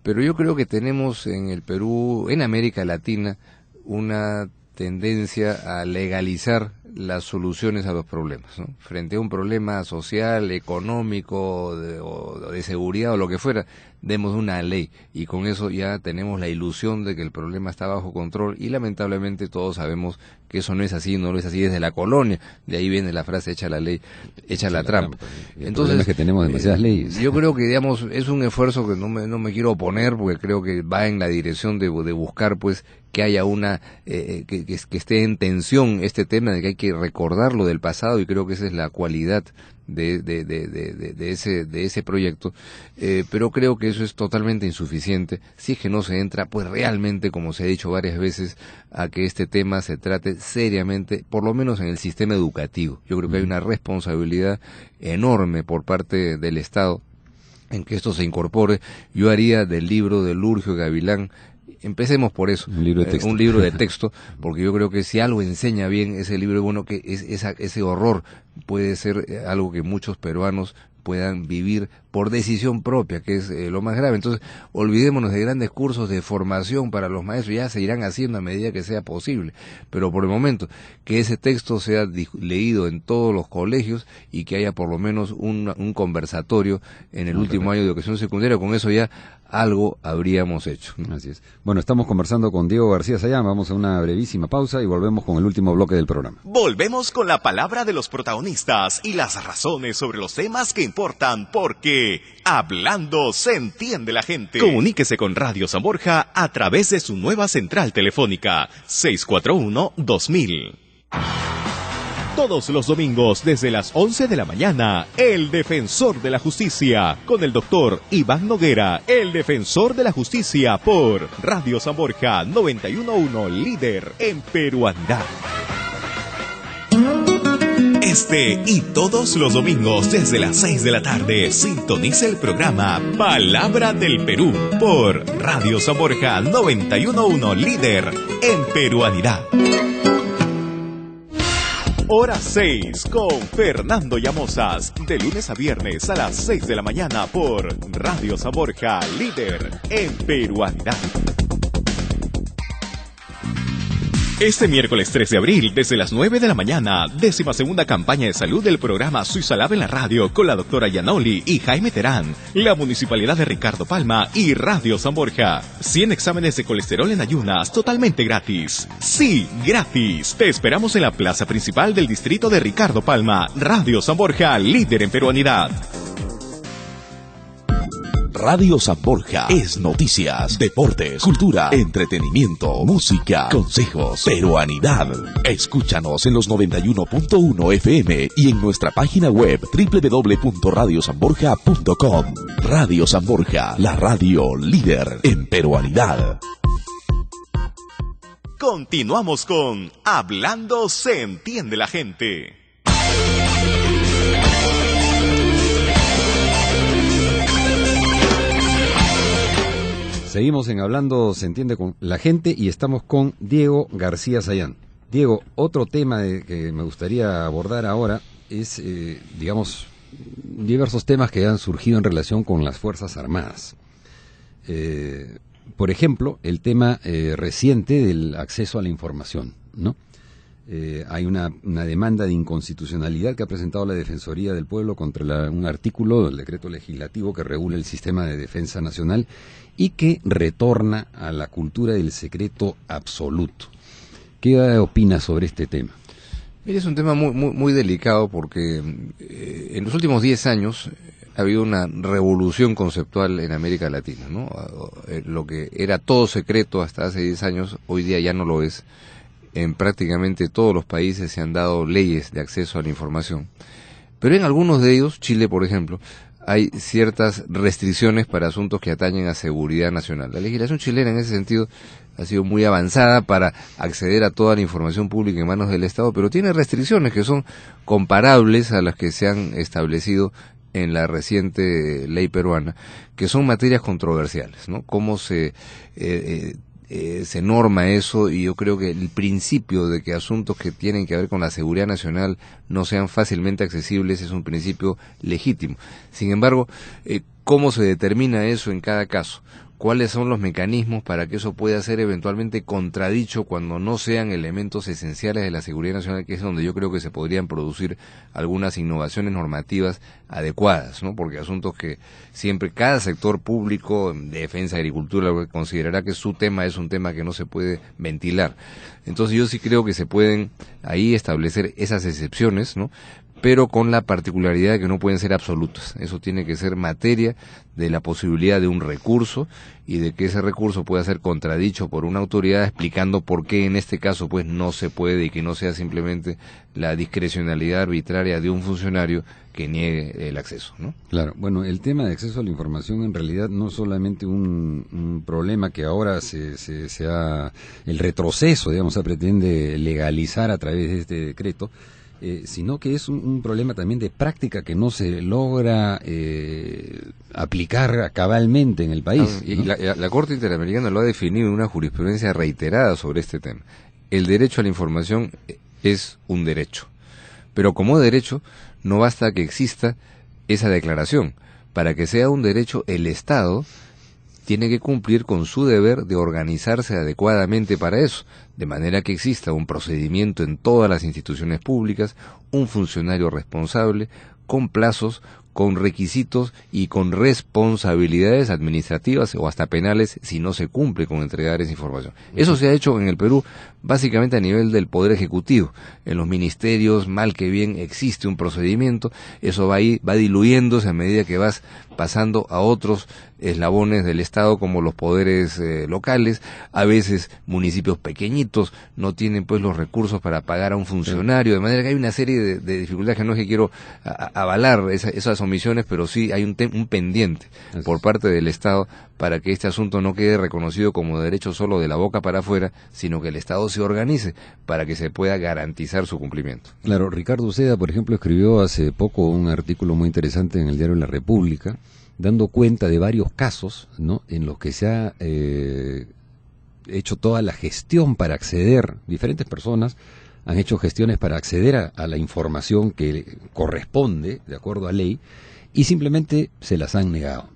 Pero yo creo que tenemos en el Perú, en América Latina, una tendencia a legalizar las soluciones a los problemas, ¿no? Frente a un problema social, económico, o de seguridad o lo que fuera, demos una ley y con eso ya tenemos la ilusión de que el problema está bajo control y lamentablemente todos sabemos que eso no es así, no lo es así desde la colonia, de ahí viene la frase echa la ley, echa la trampa. Entonces es que tenemos demasiadas leyes. Yo creo que digamos es un esfuerzo que no me quiero oponer porque creo que va en la dirección de buscar pues que haya una que esté en tensión este tema de que hay que recordar lo del pasado y creo que esa es la cualidad de ese proyecto, pero creo que eso es totalmente insuficiente si es que no se entra pues realmente, como se ha dicho varias veces, a que este tema se trate seriamente, por lo menos en el sistema educativo. Yo creo que hay una responsabilidad enorme por parte del Estado en que esto se incorpore. Yo haría del libro de Lurgio Gavilán, empecemos por eso, un libro de texto, porque yo creo que si algo enseña bien ese libro, bueno, que ese horror puede ser algo que muchos peruanos puedan vivir por decisión propia, que es lo más grave. Entonces, olvidémonos de grandes cursos de formación para los maestros, ya se irán haciendo a medida que sea posible, pero por el momento, que ese texto sea leído en todos los colegios y que haya por lo menos un conversatorio en el último año de educación secundaria, con eso ya algo habríamos hecho. Así es. Bueno, estamos conversando con Diego García Sayán, vamos a una brevísima pausa y volvemos con el último bloque del programa. Volvemos con la palabra de los protagonistas y las razones sobre los temas que importan, porque hablando se entiende la gente. Comuníquese con Radio San Borja a través de su nueva central telefónica 641-2000. Todos los domingos desde las 11 de la mañana, El Defensor de la Justicia, con el doctor Iván Noguera, el Defensor de la Justicia por Radio San Borja 91.1, líder en peruanidad. Este y todos los domingos desde las 6 de la tarde, sintoniza el programa Palabra del Perú por Radio San Borja 91.1, líder en peruanidad. Hora 6 con Fernando Llamosas, de lunes a viernes a las 6 de la mañana por Radio San Borja, líder en peruanidad. Este miércoles 3 de abril, desde las 9 de la mañana, 12ª campaña de salud del programa Suizalab en la radio con la doctora Yanoli y Jaime Terán, la Municipalidad de Ricardo Palma y Radio San Borja. 100 exámenes de colesterol en ayunas, totalmente gratis. Sí, gratis. Te esperamos en la plaza principal del distrito de Ricardo Palma. Radio San Borja, líder en peruanidad. Radio San Borja es noticias, deportes, cultura, entretenimiento, música, consejos, peruanidad. Escúchanos en los 91.1 FM y en nuestra página web www.radiosanborja.com. Radio San Borja, la radio líder en peruanidad. Continuamos con Hablando se entiende la gente. Seguimos en Hablando se entiende con la gente y estamos con Diego García Sayán. Diego, otro tema que me gustaría abordar ahora es, digamos, diversos temas que han surgido en relación con las Fuerzas Armadas. Por ejemplo, el tema reciente del acceso a la información, ¿no? Hay una demanda de inconstitucionalidad que ha presentado la Defensoría del Pueblo contra un artículo del decreto legislativo que regula el sistema de defensa nacional y que retorna a la cultura del secreto absoluto. ¿Qué opinas sobre este tema? Mire, es un tema muy delicado porque en los últimos 10 años ha habido una revolución conceptual en América Latina, ¿no? Lo que era todo secreto hasta hace 10 años, hoy día ya no lo es. En prácticamente todos los países se han dado leyes de acceso a la información, pero en algunos de ellos, Chile por ejemplo, hay ciertas restricciones para asuntos que atañen a seguridad nacional. La legislación chilena en ese sentido ha sido muy avanzada para acceder a toda la información pública en manos del Estado, pero tiene restricciones que son comparables a las que se han establecido en la reciente ley peruana, que son materias controversiales, ¿no? Cómo se norma eso, y yo creo que el principio de que asuntos que tienen que ver con la seguridad nacional no sean fácilmente accesibles es un principio legítimo. Sin embargo, ¿Cómo se determina eso en cada caso? ¿Cuáles son los mecanismos para que eso pueda ser eventualmente contradicho cuando no sean elementos esenciales de la seguridad nacional, que es donde yo creo que se podrían producir algunas innovaciones normativas adecuadas, ¿no? Porque asuntos que siempre cada sector público, defensa, agricultura, considerará que su tema es un tema que no se puede ventilar. Entonces yo sí creo que se pueden ahí establecer esas excepciones, ¿no? Pero con la particularidad de que no pueden ser absolutas. Eso tiene que ser materia de la posibilidad de un recurso y de que ese recurso pueda ser contradicho por una autoridad explicando por qué en este caso pues no se puede, y que no sea simplemente la discrecionalidad arbitraria de un funcionario que niegue el acceso, ¿no? Claro, bueno, el tema de acceso a la información en realidad no es solamente un problema que ahora se ha, el retroceso, digamos, se pretende legalizar a través de este decreto, sino que es un problema también de práctica que no se logra aplicar cabalmente en el país. Y ¿no? la Corte Interamericana lo ha definido en una jurisprudencia reiterada sobre este tema. El derecho a la información es un derecho, pero como derecho no basta que exista esa declaración. Para que sea un derecho, el Estado tiene que cumplir con su deber de organizarse adecuadamente para eso, de manera que exista un procedimiento en todas las instituciones públicas, un funcionario responsable, con plazos, con requisitos y con responsabilidades administrativas o hasta penales si no se cumple con entregar esa información. Eso se ha hecho en el Perú básicamente a nivel del Poder Ejecutivo. En los ministerios, mal que bien, existe un procedimiento, eso va diluyéndose a medida que vas pasando a otros eslabones del Estado, como los poderes locales. A veces municipios pequeñitos no tienen pues los recursos para pagar a un funcionario, de manera que hay una serie de dificultades que no es que quiero avalar esas omisiones, pero sí hay un pendiente por parte del Estado para que este asunto no quede reconocido como derecho solo de la boca para afuera, sino que el Estado se organice para que se pueda garantizar su cumplimiento. Claro, Ricardo Uceda, por ejemplo, escribió hace poco un artículo muy interesante en el diario La República, dando cuenta de varios casos, ¿no?, en los que se ha hecho toda la gestión para acceder, diferentes personas han hecho gestiones para acceder a la información que corresponde, de acuerdo a ley, y simplemente se las han negado.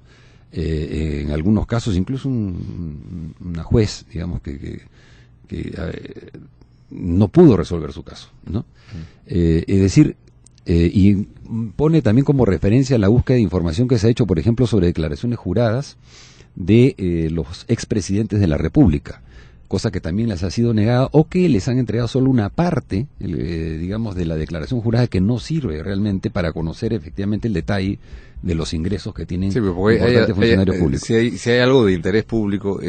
En algunos casos, incluso una juez, digamos, que no pudo resolver su caso, ¿no? Es decir, y pone también como referencia la búsqueda de información que se ha hecho, por ejemplo, sobre declaraciones juradas de los expresidentes de la República, cosa que también les ha sido negada, o que les han entregado solo una parte, digamos, de la declaración jurada, que no sirve realmente para conocer efectivamente el detalle de los ingresos que tienen importantes funcionarios públicos. Si hay algo de interés público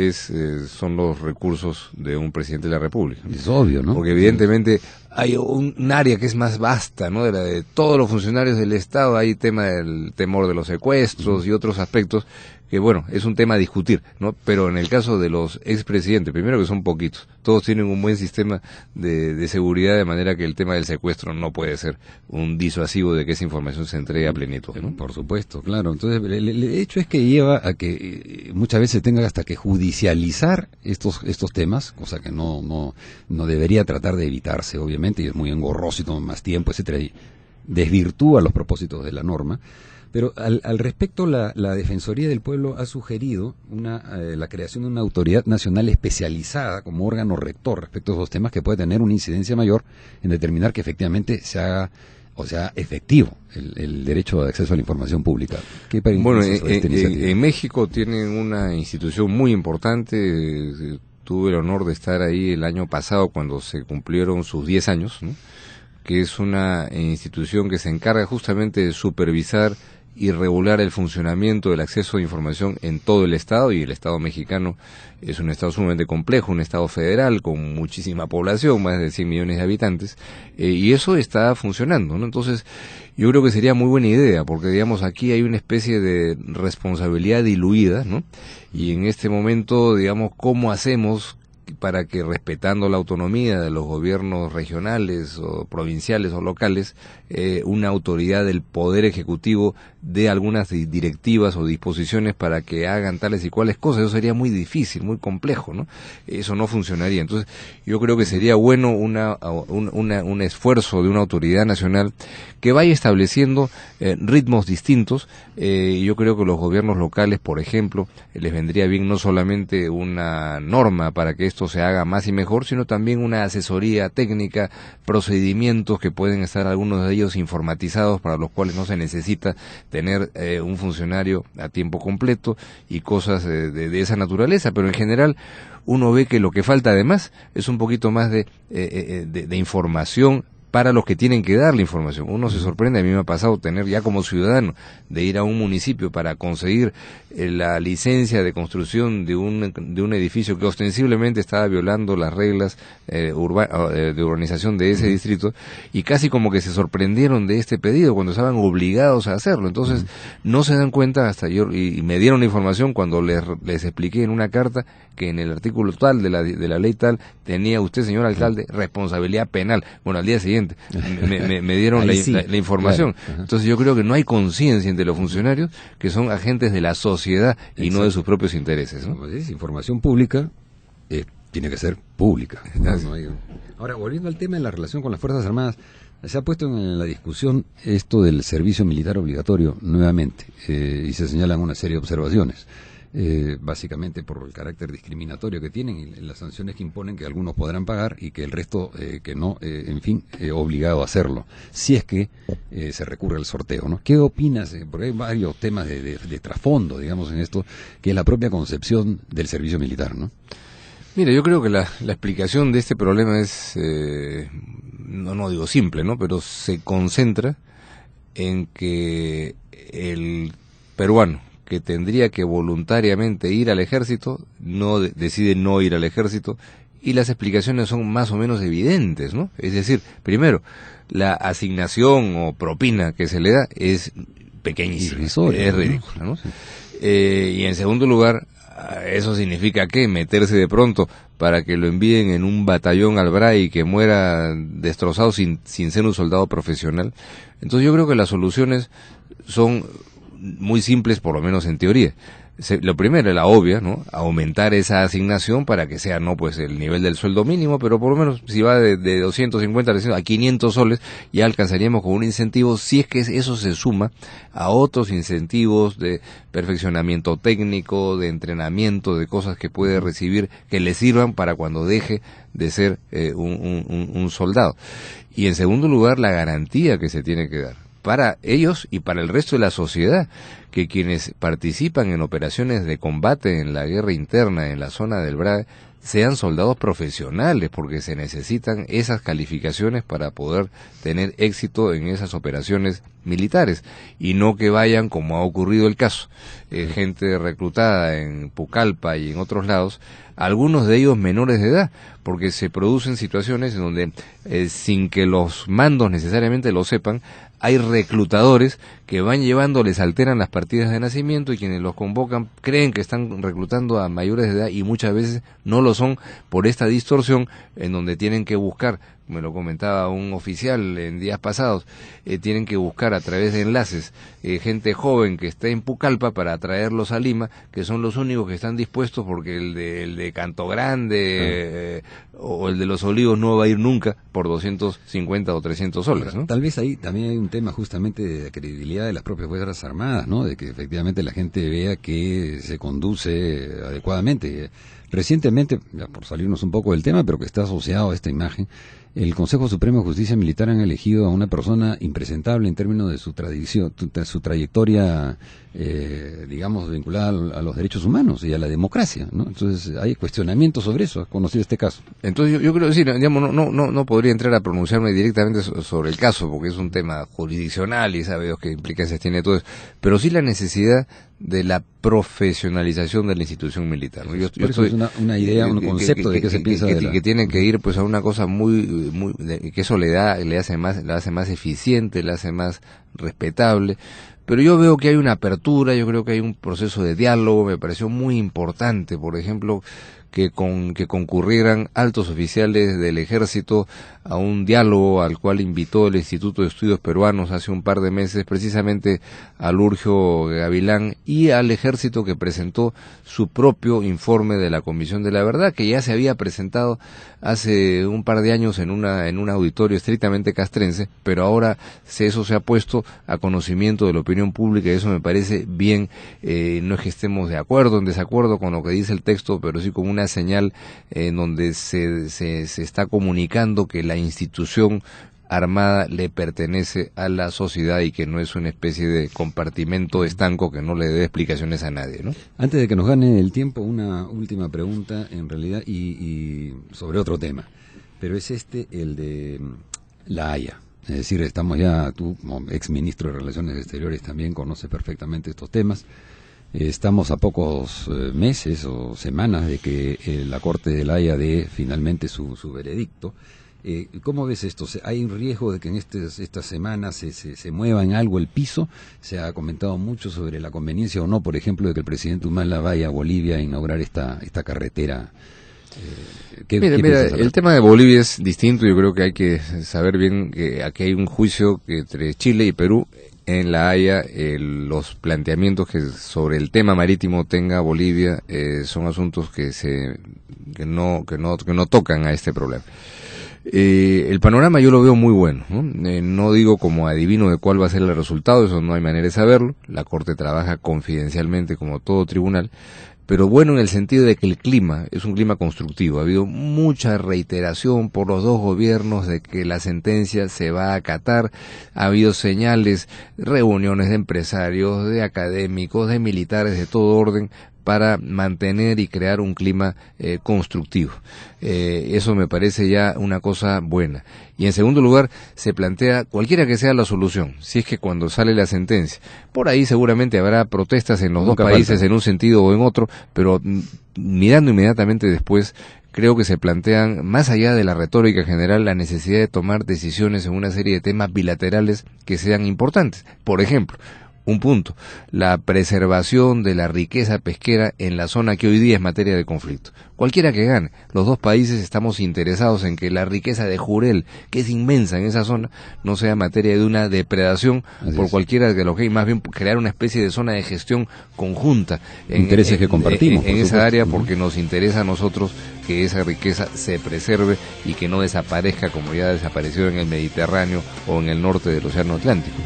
son los recursos de un presidente de la República. Es obvio, ¿no? Porque evidentemente hay un área que es más vasta, ¿no? De todos los funcionarios del Estado, hay tema del temor de los secuestros y otros aspectos que, bueno, es un tema a discutir, ¿no? Pero en el caso de los expresidentes, primero que son poquitos, todos tienen un buen sistema de seguridad, de manera que el tema del secuestro no puede ser un disuasivo de que esa información se entregue a plenitud, ¿no? Por supuesto, claro. Entonces, el hecho es que lleva a que muchas veces tenga hasta que judicializar estos temas, cosa que no debería tratar de evitarse, obviamente, y es muy engorroso y toma más tiempo, etcétera, y desvirtúa los propósitos de la norma. Pero al respecto, la Defensoría del Pueblo ha sugerido la creación de una autoridad nacional especializada como órgano rector respecto a esos temas, que puede tener una incidencia mayor en determinar que efectivamente se haga, o sea, efectivo el derecho de acceso a la información pública. Bueno, en México tienen una institución muy importante. Tuve el honor de estar ahí el año pasado cuando se cumplieron sus 10 años, ¿no?, que es una institución que se encarga justamente de supervisar y regular el funcionamiento del acceso a información en todo el Estado, y el Estado mexicano es un Estado sumamente complejo, un Estado federal con muchísima población, más de 100 millones de habitantes, y eso está funcionando, ¿no? Entonces, yo creo que sería muy buena idea, porque, digamos, aquí hay una especie de responsabilidad diluida, ¿no? Y en este momento, digamos, ¿cómo hacemos para que, respetando la autonomía de los gobiernos regionales o provinciales o locales, una autoridad del Poder Ejecutivo dé algunas directivas o disposiciones para que hagan tales y cuales cosas. Eso sería muy difícil, muy complejo, ¿no? Eso no funcionaría. Entonces, yo creo que sería bueno un esfuerzo de una autoridad nacional que vaya estableciendo ritmos distintos. Yo creo que los gobiernos locales, por ejemplo, les vendría bien no solamente una norma para que esto se haga más y mejor, sino también una asesoría técnica, procedimientos que pueden estar algunos de ellos informatizados, para los cuales no se necesita tener un funcionario a tiempo completo y cosas de esa naturaleza. Pero en general uno ve que lo que falta además es un poquito más de información para los que tienen que dar la información. Uno se sorprende, a mí me ha pasado tener ya como ciudadano de ir a un municipio para conseguir la licencia de construcción de un edificio que ostensiblemente estaba violando las reglas de urbanización de ese distrito, y casi como que se sorprendieron de este pedido cuando estaban obligados a hacerlo. Entonces no se dan cuenta hasta y me dieron la información cuando les expliqué en una carta que en el artículo tal de la ley tal tenía usted, señor alcalde, responsabilidad penal. Bueno, al día siguiente me dieron la información. Claro. Entonces yo creo que no hay conciencia entre los funcionarios, que son agentes de la sociedad y no de sus propios intereses, ¿no? Es información pública, tiene que ser pública. Ahora, volviendo al tema de la relación con las Fuerzas Armadas, se ha puesto en la discusión esto del servicio militar obligatorio nuevamente, y se señalan una serie de observaciones. Básicamente por el carácter discriminatorio que tienen y las sanciones que imponen, que algunos podrán pagar y que el resto que no, en fin, obligado a hacerlo, si es que se recurre al sorteo, ¿no? ¿Qué opinas? Porque hay varios temas de trasfondo, digamos, en esto, que es la propia concepción del servicio militar, ¿no? Mira, yo creo que la explicación de este problema es, no digo simple, ¿no? Pero se concentra en que el peruano que tendría que voluntariamente ir al ejército, decide no ir al ejército, y las explicaciones son más o menos evidentes, ¿no? Es decir, primero, la asignación o propina que se le da es pequeñísima, es ridícula, ¿no? Sí. Y en segundo lugar, eso significa que meterse de pronto para que lo envíen en un batallón al BRAE y que muera destrozado sin ser un soldado profesional. Entonces yo creo que las soluciones son muy simples, por lo menos en teoría. Lo primero, la obvia, ¿no? Aumentar esa asignación para que sea, no pues el nivel del sueldo mínimo, pero por lo menos si va de 250 a 500 soles, ya alcanzaríamos con un incentivo, si es que eso se suma a otros incentivos de perfeccionamiento técnico, de entrenamiento, de cosas que puede recibir, que le sirvan para cuando deje de ser un soldado. Y en segundo lugar, la garantía que se tiene que dar para ellos y para el resto de la sociedad, que quienes participan en operaciones de combate en la guerra interna en la zona del BRAE sean soldados profesionales, porque se necesitan esas calificaciones para poder tener éxito en esas operaciones militares, y no que vayan, como ha ocurrido el caso, gente reclutada en Pucallpa y en otros lados, algunos de ellos menores de edad, porque se producen situaciones en donde, sin que los mandos necesariamente lo sepan, hay reclutadores que van llevando, les alteran las partidas de nacimiento, y quienes los convocan creen que están reclutando a mayores de edad y muchas veces no lo son, por esta distorsión en donde tienen que buscar, me lo comentaba un oficial en días pasados, tienen que buscar a través de enlaces gente joven que está en Pucallpa para traerlos a Lima, que son los únicos que están dispuestos, porque el de Canto Grande o el de Los Olivos no va a ir nunca por 250 o 300 soles, ¿no? Tal vez ahí también hay un tema justamente de credibilidad de las propias Fuerzas Armadas, ¿no? De que efectivamente la gente vea que se conduce adecuadamente. Recientemente, ya por salirnos un poco del tema, pero que está asociado a esta imagen, el Consejo Supremo de Justicia Militar han elegido a una persona impresentable en términos de su trayectoria, digamos, vinculada a los derechos humanos y a la democracia, ¿no? Entonces hay cuestionamientos sobre eso. ¿Has conocido este caso? Entonces yo creo decir, digamos, no podría entrar a pronunciarme directamente sobre el caso, porque es un tema jurisdiccional y sabe Dios qué implicancias tiene todo eso, pero sí la necesidad de la profesionalización de la institución militar, ¿no? Yo estoy, es una idea, un concepto de qué se piensa que tiene que ir pues a una cosa que eso le hace más eficiente, le hace más respetable, pero yo veo que hay una apertura, yo creo que hay un proceso de diálogo. Me pareció muy importante, por ejemplo, que concurrieran altos oficiales del ejército a un diálogo al cual invitó el Instituto de Estudios Peruanos hace un par de meses, precisamente a Lurgio Gavilán y al ejército, que presentó su propio informe de la Comisión de la Verdad, que ya se había presentado hace un par de años en un auditorio estrictamente castrense, pero ahora eso se ha puesto a conocimiento de la opinión pública, y eso me parece bien. No es que estemos de acuerdo o en desacuerdo con lo que dice el texto, pero sí como una señal en donde se está comunicando que la institución armada le pertenece a la sociedad y que no es una especie de compartimento estanco que no le dé explicaciones a nadie, ¿no? Antes de que nos gane el tiempo, una última pregunta en realidad y sobre otro tema, pero es el de La Haya. Es decir, estamos ya, tú como exministro de Relaciones Exteriores también conoces perfectamente estos temas. Estamos a pocos meses o semanas de que la Corte de La Haya dé finalmente su veredicto. ¿Cómo ves esto? ¿Hay un riesgo de que en estas semanas se mueva en algo el piso? Se ha comentado mucho sobre la conveniencia o no, por ejemplo, de que el presidente Humala vaya a Bolivia a inaugurar esta carretera. Mira, el tema de Bolivia es distinto. Yo creo que hay que saber bien que aquí hay un juicio entre Chile y Perú. En La Haya, los planteamientos que sobre el tema marítimo tenga Bolivia son asuntos que no tocan a este problema. El panorama yo lo veo muy bueno, ¿no? No digo como adivino de cuál va a ser el resultado, eso no hay manera de saberlo. La Corte trabaja confidencialmente como todo tribunal, pero bueno en el sentido de que el clima es un clima constructivo. Ha habido mucha reiteración por los dos gobiernos de que la sentencia se va a acatar. Ha habido señales, reuniones de empresarios, de académicos, de militares de todo orden, para mantener y crear un clima constructivo. Eso me parece ya una cosa buena. Y en segundo lugar, se plantea cualquiera que sea la solución, si es que cuando sale la sentencia, por ahí seguramente habrá protestas en los dos países en un sentido o en otro, pero mirando inmediatamente después, creo que se plantean, más allá de la retórica general, la necesidad de tomar decisiones en una serie de temas bilaterales que sean importantes. Por ejemplo, un punto, la preservación de la riqueza pesquera en la zona que hoy día es materia de conflicto. Cualquiera que gane, los dos países estamos interesados en que la riqueza de Jurel, que es inmensa en esa zona, no sea materia de una depredación por cualquiera de los que hay, más bien crear una especie de zona de gestión conjunta. Intereses que compartimos. En esa área, porque nos interesa a nosotros que esa riqueza se preserve y que no desaparezca como ya desapareció en el Mediterráneo o en el norte del Océano Atlántico.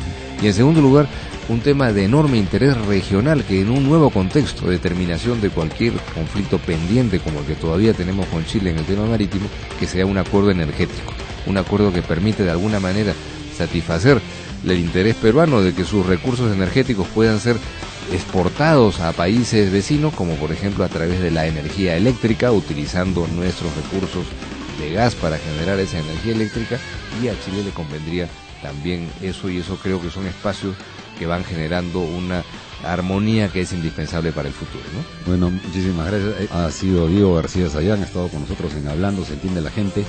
Y en segundo lugar, un tema de enorme interés regional que en un nuevo contexto de terminación de cualquier conflicto pendiente como el que todavía tenemos con Chile en el tema marítimo, que sea un acuerdo energético, un acuerdo que permite de alguna manera satisfacer el interés peruano de que sus recursos energéticos puedan ser exportados a países vecinos, como por ejemplo a través de la energía eléctrica, utilizando nuestros recursos de gas para generar esa energía eléctrica, y a Chile le convendría también eso, y eso creo que son espacios que van generando una armonía que es indispensable para el futuro, ¿no? Bueno, muchísimas gracias. Ha sido Diego García Sayán, ha estado con nosotros en Hablando, se entiende la gente.